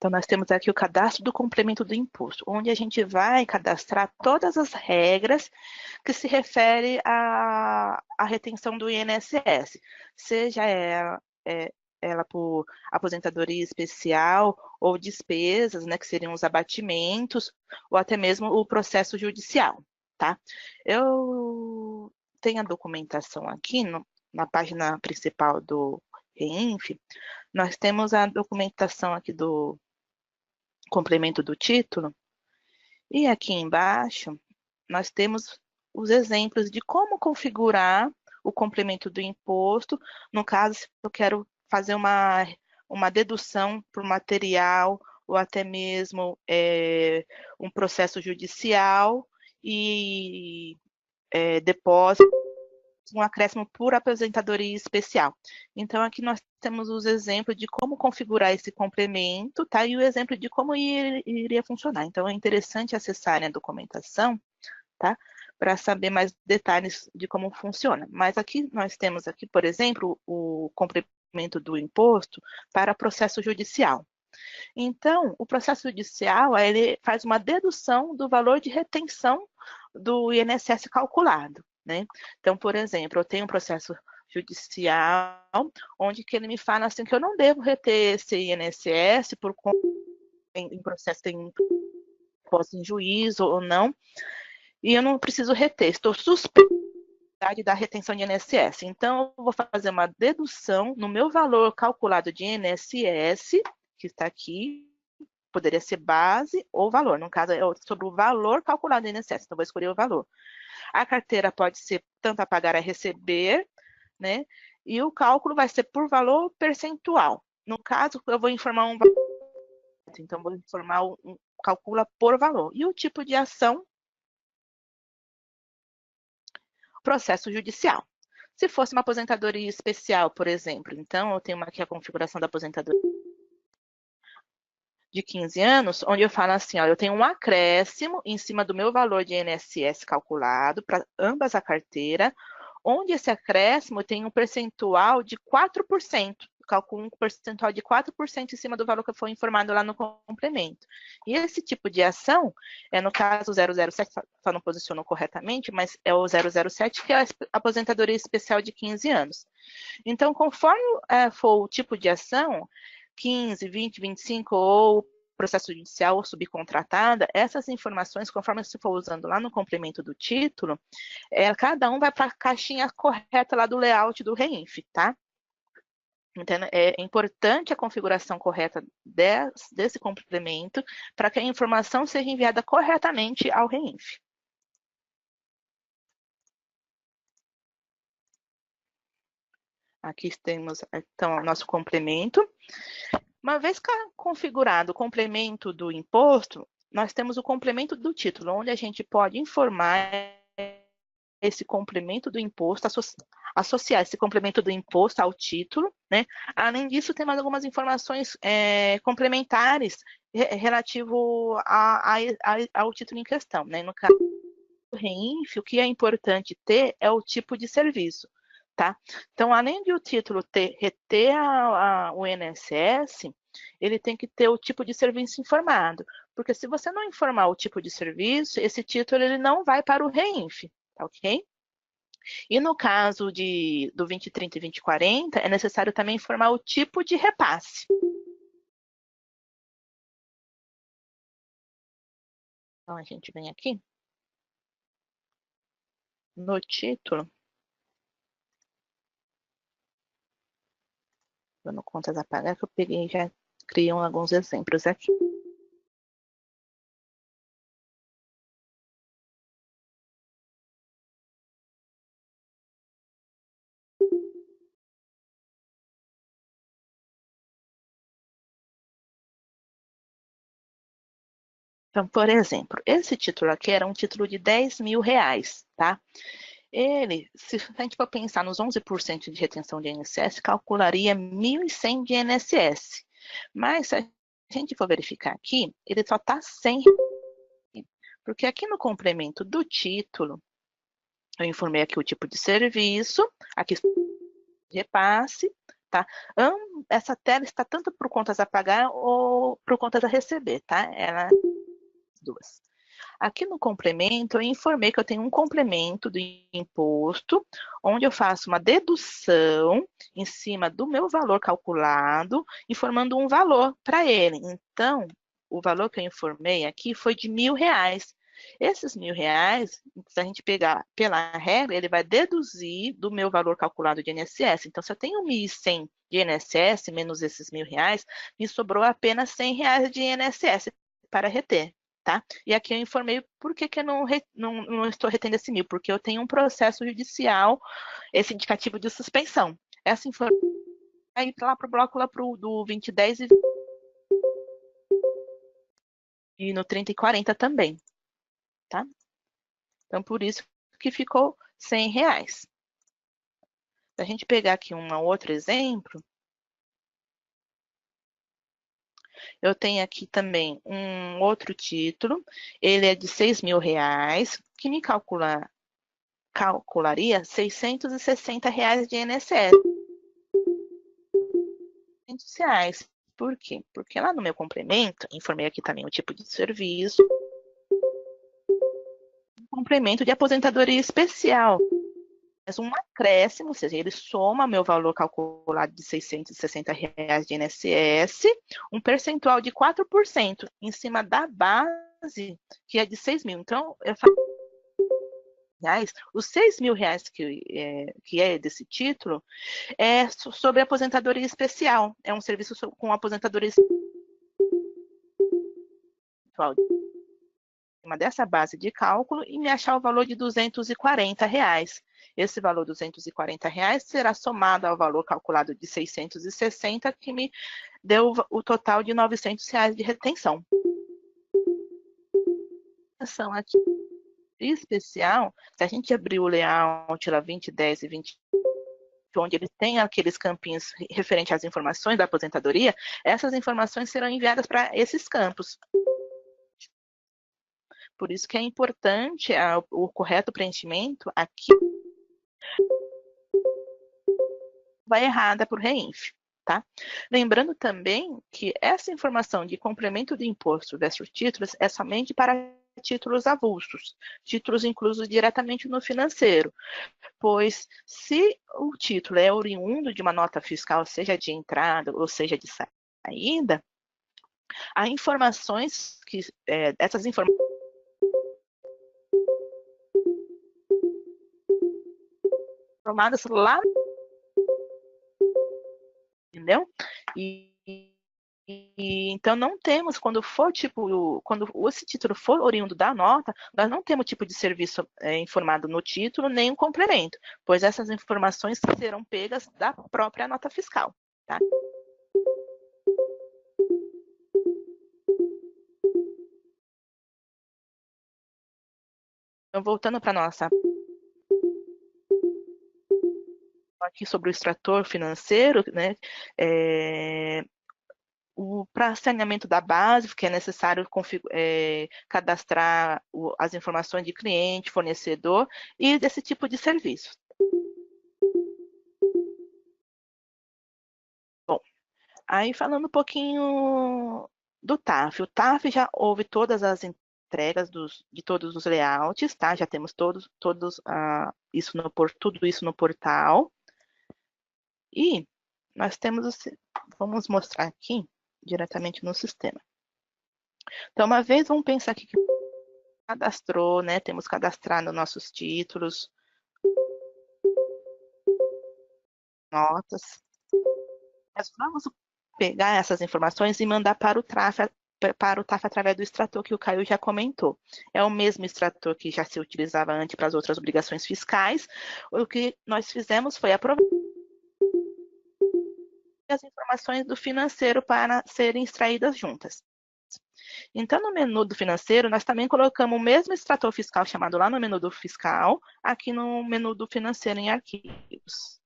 Então, nós temos aqui o cadastro do complemento do imposto, onde a gente vai cadastrar todas as regras que se refere à retenção do INSS, seja ela por aposentadoria especial ou despesas, né, que seriam os abatimentos, ou até mesmo o processo judicial, tá? Eu tenho a documentação aqui na página principal do REINF, nós temos a documentação aqui do complemento do título, e aqui embaixo nós temos os exemplos de como configurar o complemento do imposto, no caso, se eu quero fazer uma dedução por material, ou até mesmo um processo judicial e depósito, um acréscimo por aposentadoria especial. Então, aqui nós temos os exemplos de como configurar esse complemento, tá? E o exemplo de como iria funcionar. Então, é interessante acessarem a documentação, tá? Para saber mais detalhes de como funciona. Mas aqui nós temos aqui, por exemplo, o complemento do imposto para processo judicial. Então, o processo judicial, ele faz uma dedução do valor de retenção do INSS calculado, né? Então, por exemplo, eu tenho um processo judicial onde que ele me fala assim que eu não devo reter esse INSS por em processo tem posse em juízo ou não, e eu não preciso reter, estou suspeita da retenção de INSS. Então, eu vou fazer uma dedução no meu valor calculado de INSS, que está aqui, poderia ser base ou valor. No caso, é sobre o valor calculado do INSS, então vou escolher o valor. A carteira pode ser tanto a pagar a receber, né? E o cálculo vai ser por valor percentual. No caso, eu vou informar um valor, então vou informar calcula por valor. E o tipo de ação, processo judicial. Se fosse uma aposentadoria especial, por exemplo, então eu tenho aqui a configuração da aposentadoria de 15 anos, onde eu falo assim, ó, eu tenho um acréscimo em cima do meu valor de INSS calculado para ambas a carteira, onde esse acréscimo tem um percentual de 4%. Calculo um percentual de 4% em cima do valor que foi informado lá no complemento. E esse tipo de ação, no caso 007, só não posicionou corretamente, mas é o 007, que é a aposentadoria especial de 15 anos. Então, conforme for o tipo de ação, 15, 20, 25 ou processo judicial ou subcontratada, essas informações, conforme você for usando lá no complemento do título, cada um vai para a caixinha correta lá do layout do REINF, tá? Então, é importante a configuração correta desse complemento para que a informação seja enviada corretamente ao REINF. Aqui temos, então, o nosso complemento. Uma vez configurado o complemento do imposto, nós temos o complemento do título, onde a gente pode informar esse complemento do imposto, associar esse complemento do imposto ao título, né? Além disso, tem mais algumas informações complementares relativo ao título em questão, né? No caso do REINF, o que é importante ter é o tipo de serviço, tá? Então, além de o título reter o INSS, ele tem que ter o tipo de serviço informado, porque se você não informar o tipo de serviço, esse título ele não vai para o REINF, tá ok? E no caso do 2030 e 2040, é necessário também informar o tipo de repasse. Então, a gente vem aqui no título, dando contas a pagar, que eu peguei e já criei alguns exemplos aqui. Então, por exemplo, esse título aqui era um título de R$10.000, tá? Ele, se a gente for pensar nos 11% de retenção de INSS, calcularia 1.100 de INSS. Mas, se a gente for verificar aqui, ele só está 100, porque aqui no complemento do título, eu informei aqui o tipo de serviço, aqui repasse, tá? Essa tela está tanto por contas a pagar ou por contas a receber, tá? Ela duas. Aqui no complemento, eu informei que eu tenho um complemento do imposto, onde eu faço uma dedução em cima do meu valor calculado, informando um valor para ele. Então, o valor que eu informei aqui foi de R$ 1.000. Esses R$ 1.000, se a gente pegar pela regra, ele vai deduzir do meu valor calculado de INSS. Então, se eu tenho 1.100 de INSS, menos esses R$ 1.000, me sobrou apenas R$ 100 de INSS para reter. Tá? E aqui eu informei por que eu não estou retendo esse 1.000, porque eu tenho um processo judicial, esse indicativo de suspensão. Essa informação vai lá para o bloco lá do 2010 e no 30 e 40 também. Tá? Então, por isso que ficou R$ 100. Se a gente pegar aqui um outro exemplo, eu tenho aqui também um outro título, ele é de R$ 6.000, que me calcularia R$ 660 de INSS. R$ 600. Por quê? Porque lá no meu complemento, informei aqui também o tipo de serviço, complemento de aposentadoria especial. Mas um acréscimo, ou seja, ele soma meu valor calculado de R$ 660 de INSS, um percentual de 4% em cima da base, que é de 6.000. Então, eu falo, os R$ 6.000 que é desse título é sobre aposentadoria especial. É um serviço com aposentadoria especial dessa base de cálculo e me achar o valor de R$ 240. Esse valor de R$ 240 será somado ao valor calculado de 660, que me deu o total de R$ 900 de retenção. Ação aqui especial, se a gente abrir o layout lá 2010 e 20, onde ele tem aqueles campinhos referentes às informações da aposentadoria, essas informações serão enviadas para esses campos. Por isso que é importante o correto preenchimento aqui vai errada por REINF. Tá? Lembrando também que essa informação de complemento de imposto versus títulos é somente para títulos avulsos, títulos inclusos diretamente no financeiro, pois se o título é oriundo de uma nota fiscal, seja de entrada ou seja de saída, as informações essas informações formadas lá, entendeu? Então não temos, quando esse título for oriundo da nota, nós não temos tipo de serviço informado no título, nem um complemento, pois essas informações serão pegas da própria nota fiscal. Tá? Então, voltando para nossa aqui sobre o extrator financeiro, né? Para saneamento da base, que é necessário cadastrar as informações de cliente, fornecedor e desse tipo de serviço. Bom, aí falando um pouquinho do TAF. O TAF já houve todas as entregas de todos os layouts, tá? Já temos tudo isso no portal. E nós temos, vamos mostrar aqui diretamente no sistema. Então, uma vez, vamos pensar aqui que cadastrou, né? Temos cadastrado nossos títulos, notas. Nós vamos pegar essas informações e mandar para o TAF através do extrator que o Caio já comentou. É o mesmo extrator que já se utilizava antes para as outras obrigações fiscais. O que nós fizemos foi aproveitar as informações do financeiro para serem extraídas juntas. Então, no menu do financeiro, nós também colocamos o mesmo extrator fiscal chamado lá no menu do fiscal, aqui no menu do financeiro em arquivos.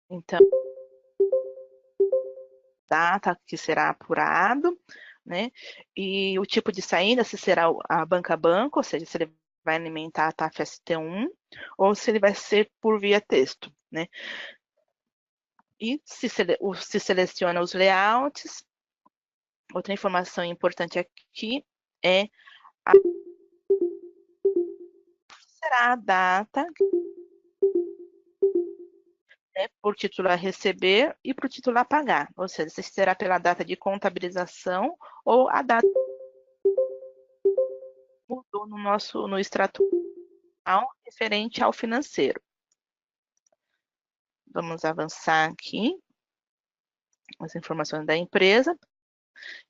Então, data que será apurado, né? E o tipo de saída, se será a banca a banco, ou seja, se ele vai alimentar a TAF ST1 ou se ele vai ser por via texto, né? E se seleciona os layouts. Outra informação importante aqui é será a data, né, por título a receber e por título a pagar, ou seja, se será pela data de contabilização ou a data mudou no extrato referente ao financeiro. Vamos avançar aqui as informações da empresa.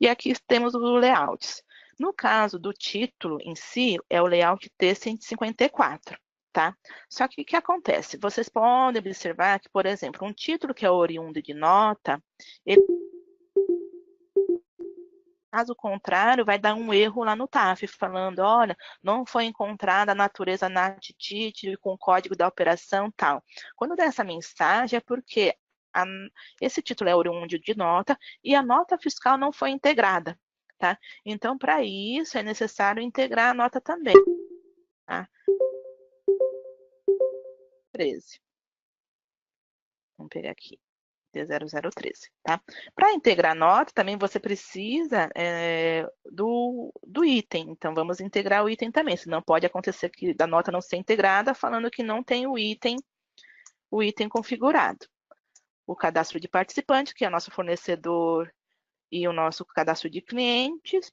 E aqui temos os layouts. No caso do título em si, é o layout T154, tá? Só que o que acontece? Vocês podem observar que, por exemplo, um título que é oriundo de nota, caso contrário, vai dar um erro lá no TAF, falando, olha, não foi encontrada a natureza NATIT com o código da operação tal. Quando dá essa mensagem é porque esse título é oriundo de nota e a nota fiscal não foi integrada, tá? Então, para isso, é necessário integrar a nota também, tá? 13. Vamos pegar aqui. T0013, tá? Para integrar a nota, também você precisa do item. Então, vamos integrar o item também. Senão pode acontecer que da nota não ser integrada, falando que não tem o item configurado. O cadastro de participante, que é nosso fornecedor, e o nosso cadastro de clientes.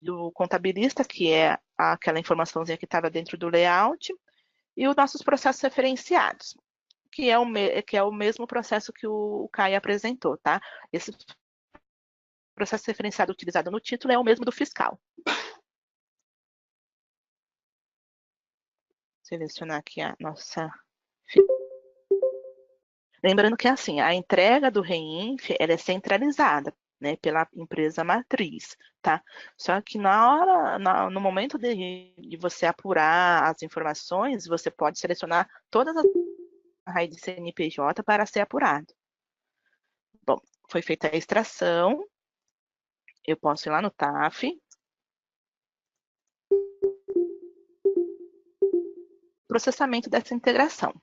Do contabilista, que é aquela informaçãozinha que estava dentro do layout. E os nossos processos referenciados, que é o mesmo processo que o Caio apresentou, tá? Esse processo referenciado utilizado no título é o mesmo do fiscal. Selecionar aqui a nossa... Lembrando que, assim, a entrega do REINF, ela é centralizada, né, pela empresa matriz, tá? Só que no momento de você apurar as informações, você pode selecionar todas as raízes de CNPJ para ser apurado. Bom, foi feita a extração, eu posso ir lá no TAF, processamento dessa integração.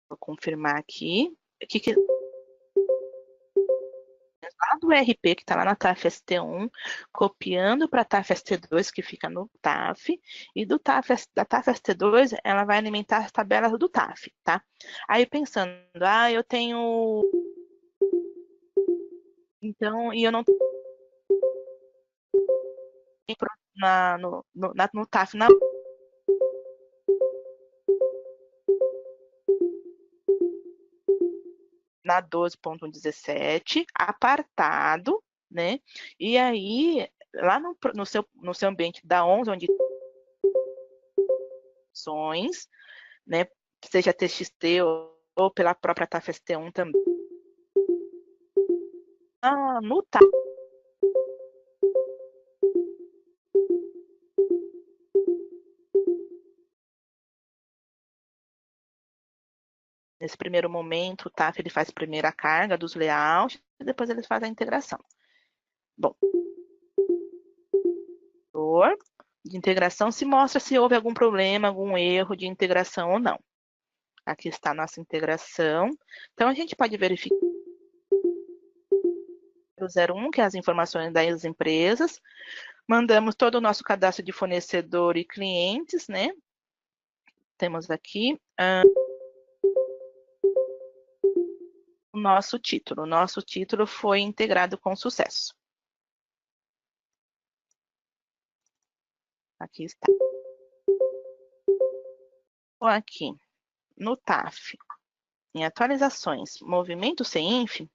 Vou confirmar aqui. Lá do RP, que está lá na TAF ST1, copiando para a TAF ST2, que fica no TAF, e da TAF ST2, ela vai alimentar as tabelas do TAF, tá? Aí pensando, eu tenho... Então, e eu não tenho no TAF, na 12.17, apartado, né? E aí, lá no seu ambiente da 11, onde né? Seja TXT ou pela própria TAF ST1 também. No TAF, nesse primeiro momento, o TAF ele faz primeiro a carga dos layouts e depois ele faz a integração. Bom, de integração se mostra se houve algum problema, algum erro de integração ou não. Aqui está a nossa integração. Então, a gente pode verificar o 01, que é as informações das empresas. Mandamos todo o nosso cadastro de fornecedor e clientes, né? Temos aqui o nosso título. O nosso título foi integrado com sucesso. Aqui está. Aqui, no TAF, em atualizações, movimento CINF,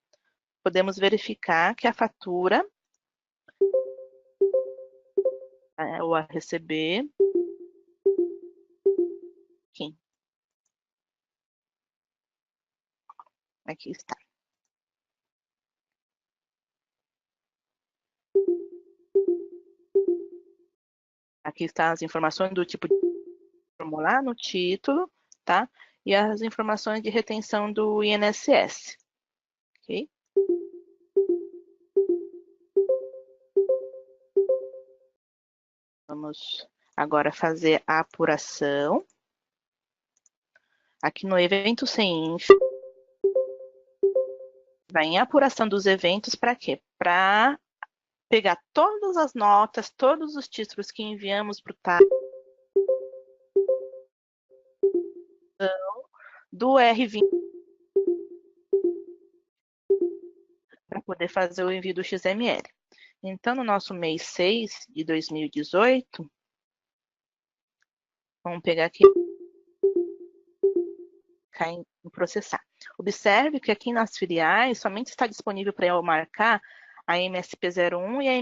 podemos verificar que a fatura ou a receber, aqui, Aqui está. Aqui estão as informações do tipo de formulário no título, tá? E as informações de retenção do INSS, ok? Vamos agora fazer a apuração. Aqui no evento CENINF, vai em apuração dos eventos para quê? Para pegar todas as notas, todos os títulos que enviamos para o TAF do R20 para poder fazer o envio do XML. Então, no nosso mês 6 de 2018, vamos pegar aqui em processar. Observe que aqui nas filiais somente está disponível para eu marcar a MSP01 e a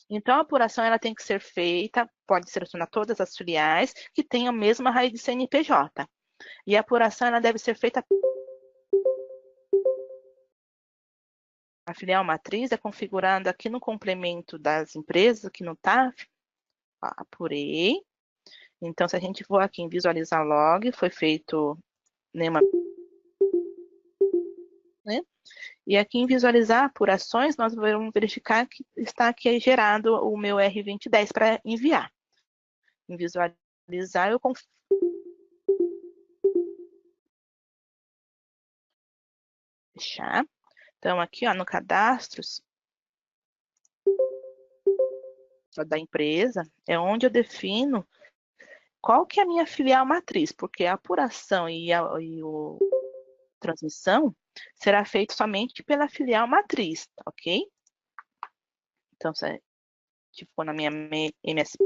Então, a apuração ela tem que ser feita, pode selecionar todas as filiais que tenham a mesma raiz de CNPJ. E a apuração ela deve ser feita. A filial matriz é configurada aqui no complemento das empresas, aqui no TAF. Apurei. Então, se a gente for aqui em visualizar log, foi feito nenhuma, né? E aqui em visualizar apurações, nós vamos verificar que está aqui gerado o meu R2010 para enviar. Em visualizar, eu confio. Fechar. Então, aqui ó, no cadastros da empresa, é onde eu defino qual que é a minha filial matriz, porque a apuração e a transmissão será feito somente pela filial matriz, ok? Então, se for na minha MSP,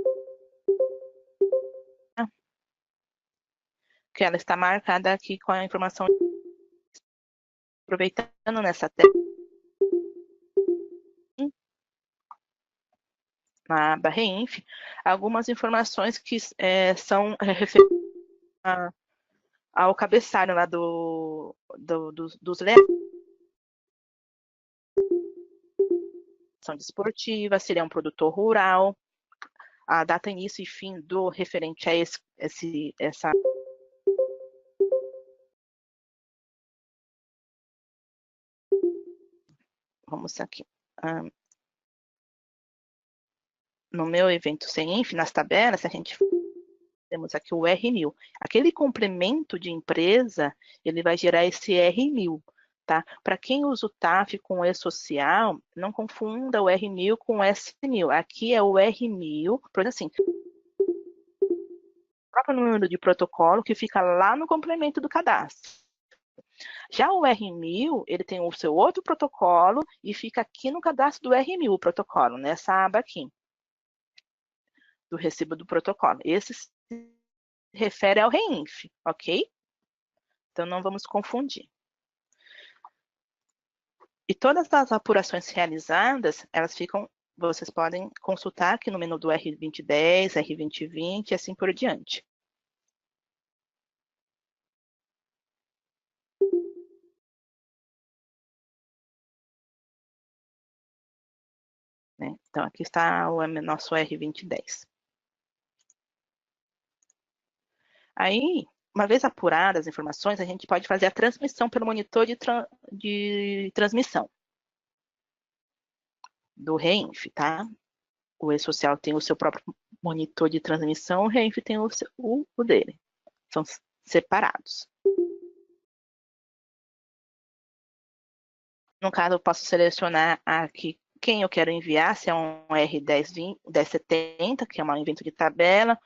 que ela está marcada aqui com a informação. Aproveitando nessa tela, na aba REINF, algumas informações que são referentes ao cabeçalho lá dos ação desportiva, se ele é um produtor rural, a data início e fim do referente a essa vamos aqui. No meu evento CENINF, nas tabelas, a gente temos aqui o R1000. Aquele complemento de empresa, ele vai gerar esse R1000, tá? Para quem usa o TAF com o E-Social, não confunda o R1000 com o S1000. Aqui é o R1000, por exemplo assim, o próprio número de protocolo que fica lá no complemento do cadastro. Já o R1000, ele tem o seu outro protocolo e fica aqui no cadastro do R1000, o protocolo, nessa aba aqui, do recibo do protocolo. Esse se refere ao REINF, ok? Então, não vamos confundir. E todas as apurações realizadas, elas ficam, vocês podem consultar aqui no menu do R2010, R2020 e assim por diante. Né? Então, aqui está o nosso R2010. Aí, uma vez apuradas as informações, a gente pode fazer a transmissão pelo monitor de transmissão do REINF, tá? O E-Social tem o seu próprio monitor de transmissão, o REINF tem o dele. São separados. No caso, eu posso selecionar aqui quem eu quero enviar, se é um R1070, que é um evento de tabela,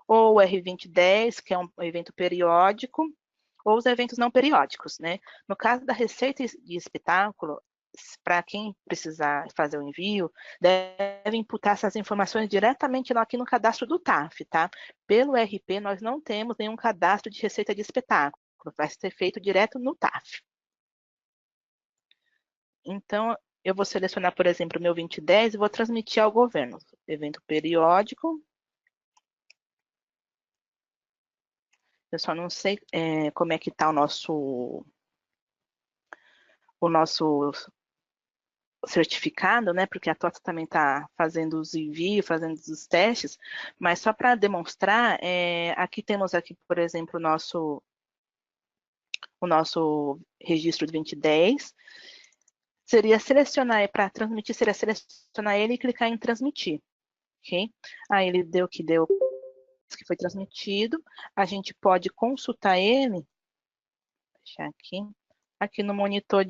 ou o R2010, que é um evento periódico, ou os eventos não periódicos, né? No caso da receita de espetáculo, para quem precisar fazer o envio, deve imputar essas informações diretamente aqui no cadastro do TAF, tá? Pelo RP, nós não temos nenhum cadastro de receita de espetáculo, vai ser feito direto no TAF. Então, eu vou selecionar, por exemplo, o meu 2010 e vou transmitir ao governo. Evento periódico. Eu só não sei como é que está o nosso certificado, né? Porque a TOTS também está fazendo os envios, fazendo os testes, mas só para demonstrar, aqui temos aqui, por exemplo, o nosso registro de 2010. Seria selecionar para transmitir, seria selecionar ele e clicar em transmitir, ok? Aí ele deu que deu, que foi transmitido. A gente pode consultar ele, deixar aqui no monitor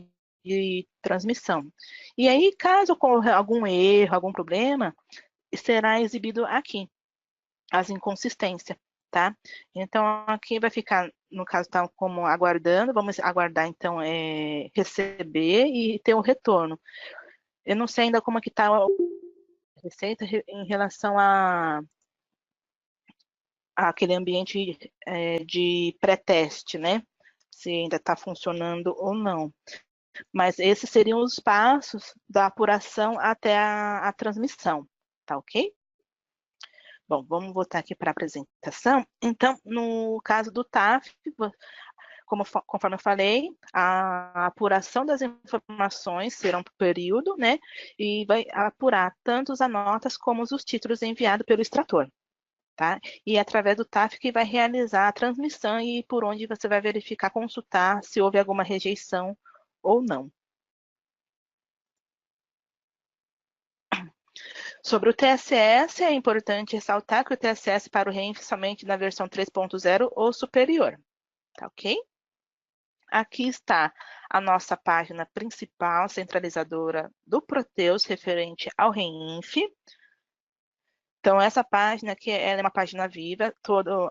de transmissão. E aí, caso ocorra algum erro, algum problema, será exibido aqui as inconsistências, tá? Então, aqui vai ficar, no caso, tá como aguardando, vamos aguardar, então, receber e ter o retorno. Eu não sei ainda como é que tá a receita em relação àquele ambiente de pré-teste, né? Se ainda está funcionando ou não. Mas esses seriam os passos da apuração até a transmissão, tá ok? Bom, vamos voltar aqui para a apresentação. Então, no caso do TAF, conforme eu falei, a apuração das informações será um período, né? E vai apurar tanto as notas como os títulos enviados pelo extrator, tá? E é através do TAF que vai realizar a transmissão e por onde você vai verificar, consultar se houve alguma rejeição ou não. Sobre o TSS, é importante ressaltar que o TSS para o REINF somente na versão 3.0 ou superior, tá ok? Aqui está a nossa página principal centralizadora do Proteus referente ao REINF. Então, essa página aqui ela é uma página viva,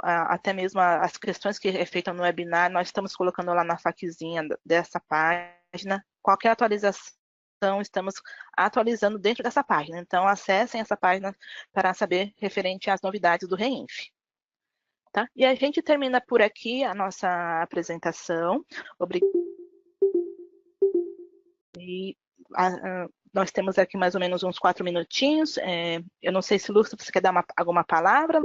até mesmo as questões que é feita no webinar, nós estamos colocando lá na faquezinha dessa página. Qualquer atualização, estamos atualizando dentro dessa página. Então, acessem essa página para saber referente às novidades do REINF. Tá? E a gente termina por aqui a nossa apresentação. Obrigada. Nós temos aqui mais ou menos uns 4 minutinhos. Eu não sei se, Lúcio, você quer dar alguma palavra?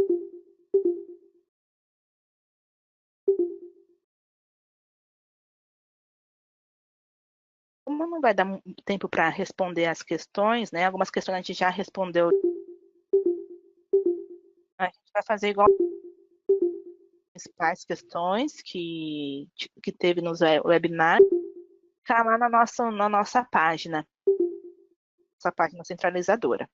Como não vai dar tempo para responder as questões, né? Algumas questões a gente já respondeu. A gente vai fazer igual as principais questões que teve nos webinars, ficar lá na nossa página. Essa página centralizadora.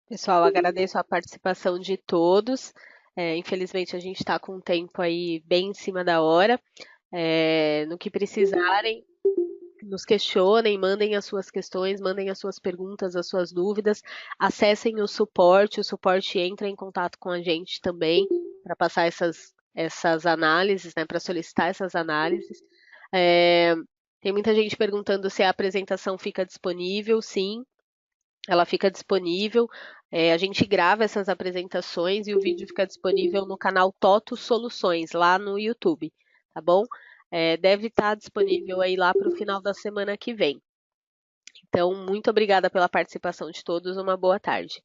Pessoal, agradeço a participação de todos. Infelizmente, a gente está com um tempo aí bem em cima da hora. No que precisarem, nos questionem, mandem as suas questões, mandem as suas perguntas, as suas dúvidas. Acessem o suporte entra em contato com a gente também para passar essas análises, né, para solicitar essas análises. Tem muita gente perguntando se a apresentação fica disponível. Sim, ela fica disponível. A gente grava essas apresentações e o vídeo fica disponível no canal Toto Soluções, lá no YouTube, tá bom? Deve estar disponível aí lá para o final da semana que vem. Então, muito obrigada pela participação de todos. Uma boa tarde.